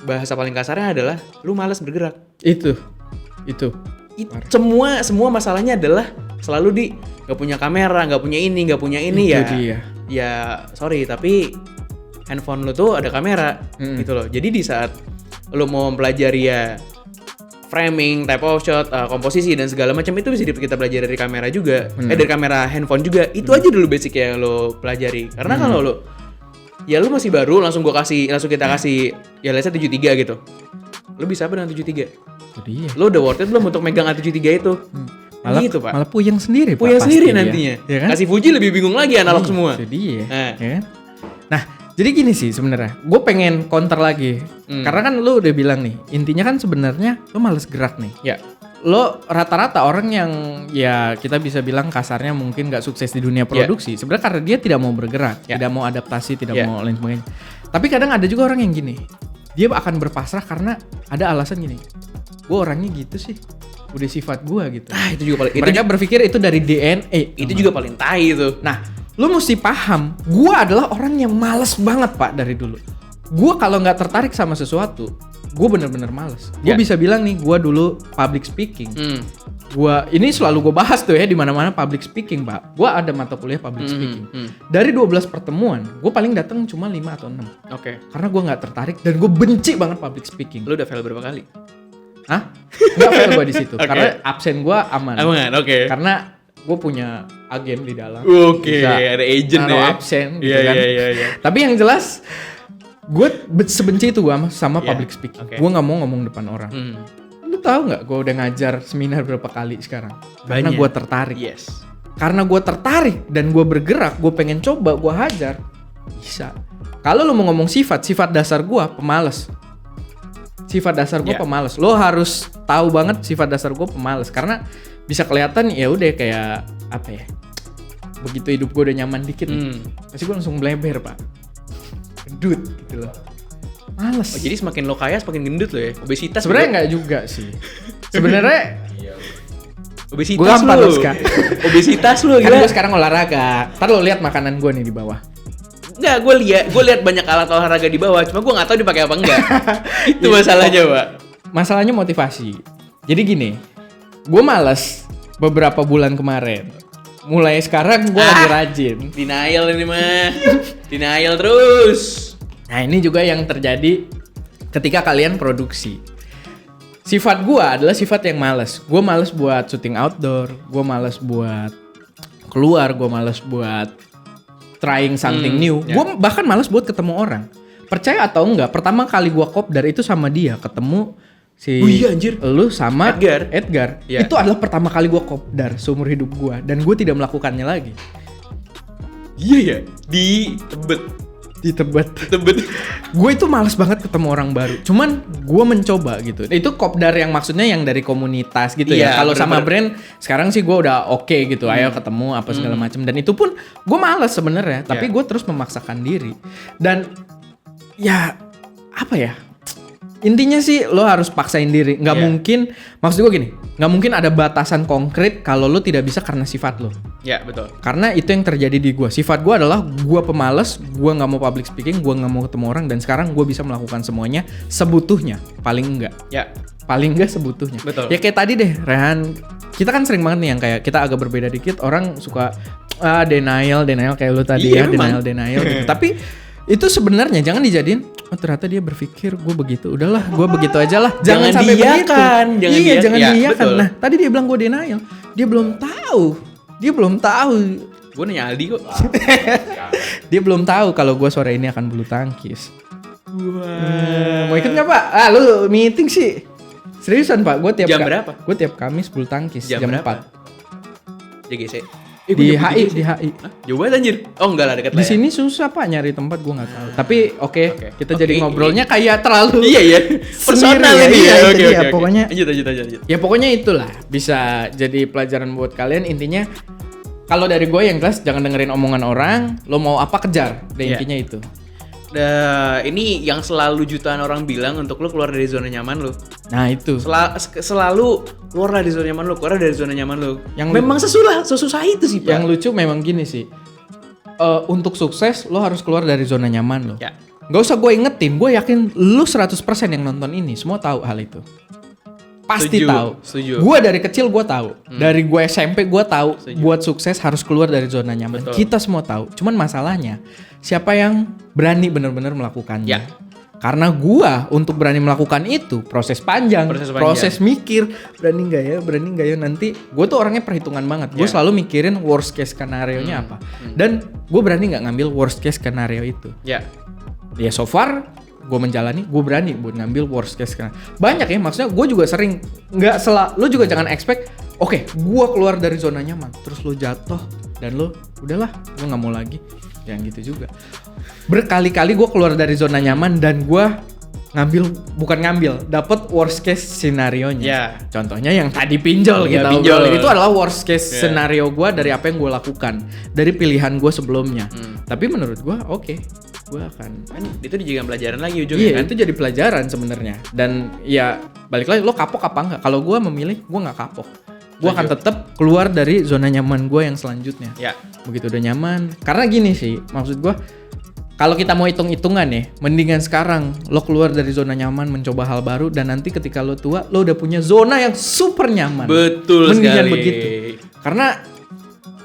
bahasa paling kasarnya adalah lu malas bergerak.
Itu.
Semua masalahnya adalah selalu di nggak punya kamera, nggak punya ini
Itu
ya.
dia.
Ya sorry tapi handphone lu tuh ada kamera gitu loh. Jadi di saat lu mau mempelajari ya framing, type of shot, komposisi dan segala macam itu bisa kita pelajari dari kamera juga. Dari kamera handphone juga. Itu aja dulu basic yang lo pelajari. Karena kalau lo ya lu masih baru langsung kita kasih ya let's say 73 gitu. Lu bisa apa dengan 73?
Itu dia.
Lu udah worth it belum untuk megang A73 itu?
Malah,
gitu, Pak.
malah puyeng sendiri, Pak.
Puyeng
pasti
sendiri
dia.
nantinya.
Ya kan?
Kasih Fuji lebih bingung lagi analog semua.
Itu dia.
Nah.
Ya kan? Nah, jadi gini sih sebenarnya. Gue pengen counter lagi. Karena kan lu udah bilang nih, intinya kan sebenarnya lu males gerak nih.
Ya.
Lo rata-rata orang yang ya kita bisa bilang kasarnya mungkin gak sukses di dunia produksi. Sebenarnya karena dia tidak mau bergerak, tidak mau adaptasi, tidak mau lain sebagainya. Tapi kadang ada juga orang yang gini. Dia akan berpasrah karena ada alasan gini. Gue orangnya gitu sih. Udah sifat gue gitu.
Itu juga paling
Mereka berpikir itu dari DNA.
itu juga paling tai itu.
Nah, lu mesti paham, gue adalah orang yang males banget, Pak, dari dulu. Gue kalau nggak tertarik sama sesuatu, gue bener-bener males. Gue bisa bilang nih, gue dulu public speaking. Ini selalu gue bahas tuh ya di mana-mana public speaking, Pak. Gue ada mata kuliah public speaking. Dari 12 pertemuan, gue paling datang cuma 5 atau 6.
Oke.
Karena gue nggak tertarik dan gue benci banget public speaking.
Lu udah fail berapa kali?
Hah? Nggak fail gue di situ.
Oke.
Karena absen gue aman.
Aman, oke.
Karena gue punya agen di dalam.
Oke,
Bisa
ada agent
naruh
ya.
absen gitu
Iya,
kan.
iya.
Tapi yang jelas gue sebenci itu gue sama
Iya,
public speaking.
oke.
Gue nggak mau ngomong depan orang. Lu tahu nggak gue udah ngajar seminar berapa kali sekarang? Karena
Banyak.
gue tertarik.
Yes.
Karena gue tertarik dan gue bergerak, gue pengen coba, gue hajar. Bisa. Kalau lu mau ngomong sifat dasar gue pemalas. Sifat dasar gue pemalas. Lo harus tahu banget sifat dasar gue pemalas karena bisa kelihatan ya udah kayak apa ya? Begitu hidup gue udah nyaman dikit, pasti gue langsung bleber, Pak. Gendut gitu loh. Males.
Oh, jadi semakin lo kaya semakin gendut lo ya. Obesitas.
Sebenarnya nggak juga sih. Sebenarnya
obesitas
Gua gampang
lo.
loh, Ska.
Obesitas lo
kan
gila.
gue sekarang olahraga. Ntar lo lihat makanan gue nih di bawah.
Enggak, gue lihat banyak alat olahraga di bawah, cuma gue nggak tahu dipakai apa enggak. Itu masalahnya, Pak.
Masalahnya motivasi. Jadi gini, gue males beberapa bulan kemarin. Mulai sekarang gue lagi rajin.
Denial ini mah. Denial terus.
Nah ini juga yang terjadi ketika kalian produksi. Sifat gue adalah sifat yang males. Gue males buat syuting outdoor. Gue males buat keluar. Gue males buat trying something new. Gue bahkan males buat ketemu orang. Percaya atau enggak, pertama kali gue kopdar itu sama dia. Ketemu si
anjir.
lu sama
Edgar. Yeah.
Itu adalah pertama kali gue kopdar seumur hidup gue. Dan gue tidak melakukannya lagi.
Iya ya, di Tebet.
Gue itu males banget ketemu orang baru. Cuman gue mencoba gitu. Itu kopdar yang maksudnya yang dari komunitas gitu ya. Kalau sama brand sekarang sih gue udah oke gitu. Ayo ketemu apa segala macam. Dan itu pun gue males sebenarnya. Tapi gue terus memaksakan diri. Dan ya apa ya? Intinya sih lo harus paksain diri. Nggak mungkin. Maksud gue gini. Nggak mungkin ada batasan konkret kalau lo tidak bisa karena sifat lo.
Ya betul.
Karena itu yang terjadi di gue. Sifat gue adalah gue pemalas, gue nggak mau public speaking, gue nggak mau ketemu orang, dan sekarang gue bisa melakukan semuanya sebutuhnya, paling enggak.
Ya.
Paling enggak sebutuhnya.
Betul.
Ya kayak tadi deh, Rehan. Kita kan sering banget nih yang kayak kita agak berbeda dikit. Orang suka denial kayak lu tadi ya, denial gitu. Tapi itu sebenarnya jangan dijadiin. Oh ternyata dia berpikir gue begitu. Udahlah, gue begitu aja lah. Jangan sampai begitu. Jangan diiyakan. Nah, tadi dia bilang gue denial. Dia belum tahu.
Gue nanya Aldi kok.
Dia belum tahu kalau gue sore ini akan bulu tangkis. Mau ikut nggak Pak? Lu meeting sih. Seriusan Pak, gue
jam berapa?
Gue tiap Kamis bulu tangkis jam 4.
JGC.
Di HI.
Hah? Jauh banget anjir. Oh enggak lah, dekat lah.
Di sini susah Pak nyari tempat, gue nggak tahu. Tapi kita jadi ngobrolnya kayak terlalu
personal ini ya. Oke.
Pokoknya
lanjut.
Ya pokoknya itulah, bisa jadi pelajaran buat kalian. Intinya kalau dari gue yang jelas jangan dengerin omongan orang, lo mau apa kejar. Intinya itu.
Ini yang selalu jutaan orang bilang untuk lo keluar dari zona nyaman lo.
Nah itu.
Selalu keluar dari zona nyaman lo.
Yang
memang sesusah itu sih Pak.
Yang lucu memang gini sih. Untuk sukses lo harus keluar dari zona nyaman lo.
Ya.
Gak usah gue ingetin, gue yakin lo 100% yang nonton ini semua tahu hal itu. Pasti tahu. Gue dari kecil gue tahu. Dari gue SMP gue tahu. Buat sukses harus keluar dari zona nyaman. Betul. Kita semua tahu. Cuman masalahnya siapa yang berani benar-benar melakukannya?
Ya.
Karena gue untuk berani melakukan itu proses panjang. Proses mikir. Berani nggak ya nanti. Gue tuh orangnya perhitungan banget. Gue selalu mikirin worst case skenario-nya apa. Dan gue berani nggak ngambil worst case skenario itu. Ya so far gue menjalani, gue berani buat ngambil worst case skenario. Banyak ya, maksudnya gue juga sering lo juga jangan expect, oke, gue keluar dari zona nyaman, terus lo jatuh dan lo udahlah, gue nggak mau lagi, jangan gitu juga. Berkali-kali gue keluar dari zona nyaman dan gue dapat worst case scenario-nya. Yeah. Contohnya yang tadi pinjol gitu. Itu adalah worst case scenario gue dari apa yang gue lakukan, dari pilihan gue sebelumnya. Tapi menurut gue gue akan
itu dijadikan pelajaran lagi ujungnya kan?
Itu jadi pelajaran sebenarnya. Dan ya balik lagi, lo kapok apa enggak? Kalau gue memilih, gue nggak kapok. Gue akan tetap keluar dari zona nyaman gue yang selanjutnya. Ya. Begitu udah nyaman. Karena gini sih, maksud gue, kalau kita mau hitung-hitungan ya, mendingan sekarang lo keluar dari zona nyaman, mencoba hal baru, dan nanti ketika lo tua, lo udah punya zona yang super nyaman.
Betul
mendingan
sekali.
Begitu. Karena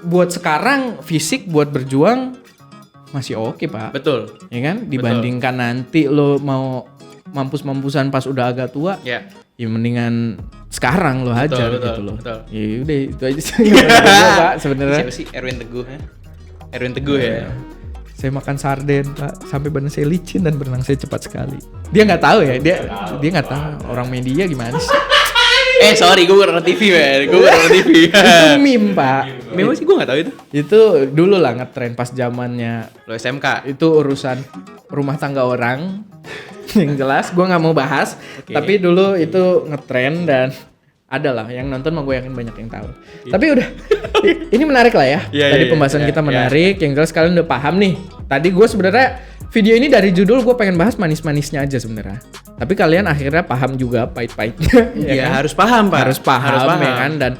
buat sekarang fisik buat berjuang masih oke Pak.
Betul.
Ya kan? Dibandingkan nanti lo mau mampus-mampusan pas udah agak tua. Ya mendingan sekarang lo hajar gitu loh. Ya udah itu aja sih. Pak sebenarnya.
Siapa sih Erwin Teguh ya.
Saya makan sarden Pak sampai badan saya licin dan berenang saya cepat sekali. Dia nggak tahu ya. Dia nggak tahu orang media gimana sih.
Sorry, gue nonton TV, man.
Itu meme, Pak.
Meme sih gue nggak tahu itu.
Itu dulu lah ngetren pas zamannya
lo SMK.
Itu urusan rumah tangga orang. Yang jelas, gue nggak mau bahas. Tapi dulu itu ngetren dan ada lah yang nonton mah gue yakin banyak yang tahu. Tapi udah, ini menarik lah ya. Tadi pembahasan kita menarik. Yang jelas kalian udah paham nih. Tadi gue sebenarnya video ini dari judul gue pengen bahas manis-manisnya aja sebenarnya. Tapi kalian akhirnya paham juga pahit-pahitnya.
Ya kan? Harus paham Pak.
Harus paham ya kan. Dan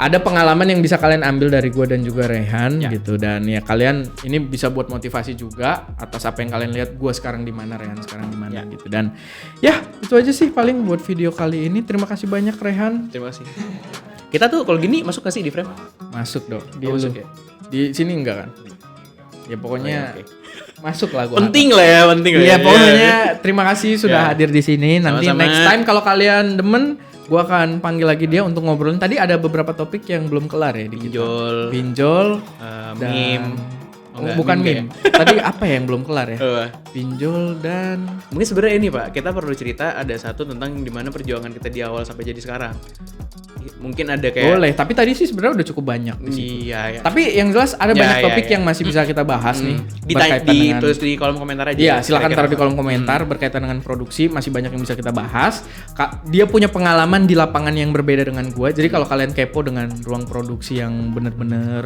ada pengalaman yang bisa kalian ambil dari gue dan juga Rehan gitu. Dan ya kalian ini bisa buat motivasi juga atas apa yang kalian lihat gue sekarang di mana, Rehan sekarang di mana gitu. Dan ya itu aja sih paling buat video kali ini. Terima kasih banyak Rehan.
Terima kasih. Kita tuh kalau gini masuk gak sih di frame?
Masuk dong.
Masuk ya?
Di sini enggak kan? Ya pokoknya masuk lah gue.
Penting lah ya.
Iya pokoknya terima kasih sudah hadir di sini. Nanti sama-sama. Next time kalau kalian demen, gue akan panggil lagi dia untuk ngobrolin. Tadi ada beberapa topik yang belum kelar ya di
pinjol,
pinjol,
meme. enggak,
bukan
meme
meme. Tadi apa ya yang belum kelar ya? Pinjol dan
mungkin sebenarnya ini Pak, kita perlu cerita ada satu tentang gimana perjuangan kita di awal sampai jadi sekarang. Mungkin ada kayak
boleh, tapi tadi sih sebenarnya udah cukup banyak di situ.
Iya.
Tapi yang jelas ada banyak topik yang masih bisa kita bahas nih.
Tulis di kolom komentar aja.
Iya, silakan taruh di kolom komentar berkaitan dengan produksi, masih banyak yang bisa kita bahas. Dia punya pengalaman di lapangan yang berbeda dengan gua. Jadi kalau kalian kepo dengan ruang produksi yang bener-bener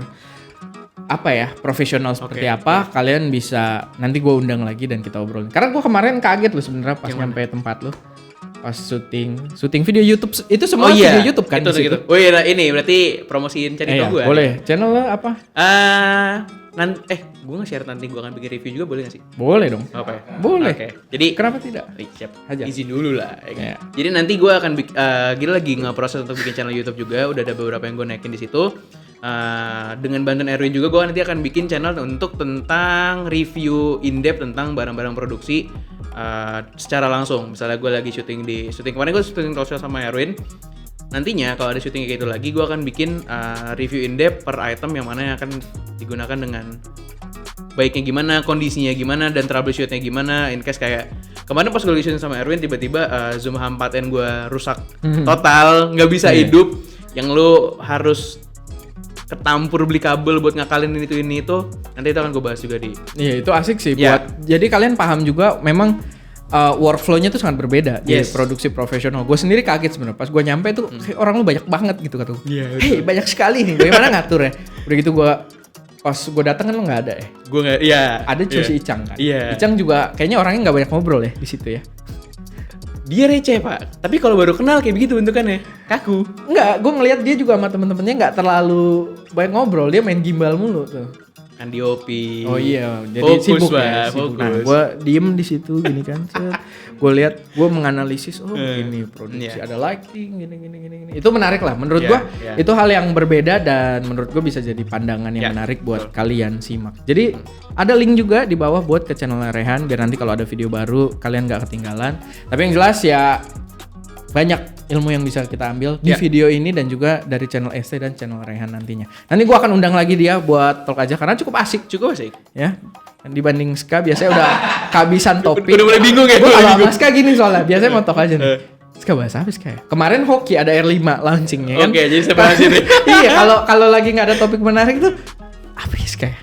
apa ya, profesional seperti apa, kalian bisa nanti gua undang lagi dan kita obrolin. Karena gua kemarin kaget loh sebenarnya pas nyampe tempat lo. Pas syuting video YouTube itu semua video YouTube kan itu gitu.
Oh iya, ini berarti promosiin channel gue.
Boleh. Channel lo apa?
Gue nge-share nanti gue akan bikin review juga, boleh gak sih?
Boleh dong.
Apa ya?
Boleh.
Oke. Jadi
kenapa tidak?
Siap.
Aja.
Izin dulu lah. Ya. Jadi nanti gue akan gila lagi nge-proses untuk bikin channel YouTube juga. Udah ada beberapa yang gue naikin di situ. Dengan bantuan Erwin juga gue nanti akan bikin channel untuk tentang review in-depth tentang barang-barang produksi secara langsung. Misalnya gue lagi syuting kemarin gue syuting talk show sama Erwin. Nantinya kalau ada syuting kayak gitu lagi, gue akan bikin review in-depth per item yang mana yang akan digunakan dengan baiknya gimana, kondisinya gimana, dan troubleshootnya gimana. In case kayak kemarin pas gue lagi syuting sama Erwin, tiba-tiba Zoom H4n gue rusak total, nggak bisa hidup. Yang lu harus ketampur beli kabel buat ngakalin ini itu nanti itu akan gue bahas juga di.
Iya, itu asik sih buat. Jadi kalian paham juga memang workflow-nya tuh sangat berbeda di produksi profesional. Gue sendiri kaget sebenarnya pas gue nyampe tuh orang lu banyak banget gitu kata gue. Hei, banyak sekali nih. Bagaimana ngatur ya? Udah gitu pas gue datang kan lo nggak ada ya?
Gue nggak. Iya.
Ada cuma si Icang kan.
Iya.
Icang juga kayaknya orangnya nggak banyak ngobrol ya di situ ya.
Dia receh Pak, tapi kalau baru kenal kayak begitu bentukannya, kaku.
Enggak, gue ngelihat dia juga sama temen-temennya nggak terlalu banyak ngobrol, dia main gimbal mulu tuh.
Andiopi.
Oh iya, jadi sibuk ya. Sibuk. Nah, gue diem di situ gini kan, gue lihat, gue menganalisis, gini produksi, ada lighting, gini. Itu menarik lah, menurut gue. Itu hal yang berbeda dan menurut gue bisa jadi pandangan yang menarik buat kalian simak. Jadi ada link juga di bawah buat ke channel Rehan, biar nanti kalau ada video baru kalian nggak ketinggalan. Tapi yang jelas ya banyak ilmu yang bisa kita ambil di video ini dan juga dari channel ST dan channel Rehan nantinya. Nanti gue akan undang lagi dia buat talk aja karena cukup asik. Ya. Dibanding Ska biasanya udah kehabisan topik.
Udah mulai bingung ya.
Gue kalau sama Ska gini soalnya biasanya mau talk aja nih. Ska bahas apa Ska ya? Kemarin hoki ada R5 launchingnya kan.
Oke, jadi saya bahas ini.
Iya, kalau lagi nggak ada topik menarik tuh apa ya Ska ya?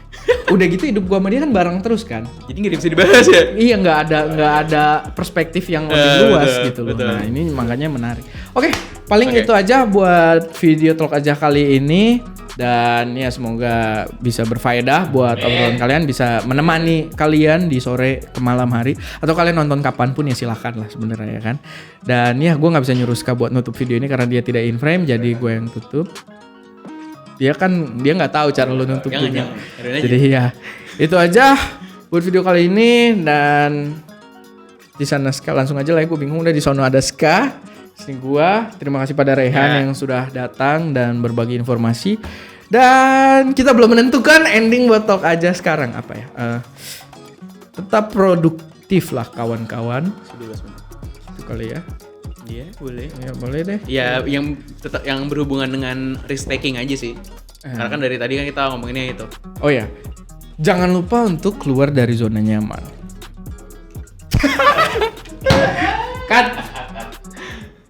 Udah gitu hidup gua sama dia kan bareng terus kan.
Jadi nggak bisa dibahas ya?
Iya, nggak ada perspektif yang lebih luas gitu loh. Nah ini makanya menarik. Oke, paling itu aja buat video talk aja kali ini. Dan ya semoga bisa berfaedah buat obrolan kalian, bisa menemani kalian di sore ke malam hari, atau kalian nonton kapanpun ya silahkan lah sebenarnya ya kan. Dan ya gue nggak bisa nyuruh Ska buat nutup video ini karena dia tidak in frame, jadi gue yang tutup. Dia nggak tahu cara lu nutup juga. Jadi ya itu aja buat video kali ini. Dan di sana Ska langsung aja lah, gue bingung udah di sono ada Ska. Sini gua, terima kasih pada Rehan yang sudah datang dan berbagi informasi. Dan kita belum menentukan ending buat talk aja sekarang apa ya. Tetap produktif lah kawan-kawan. Itu kali ya.
Iya, boleh.
Ya boleh deh.
Ya yang tetap yang berhubungan dengan risk taking aja sih. Karena kan dari tadi kan kita ngomonginnya itu.
Oh ya. Jangan lupa untuk keluar dari zona nyaman.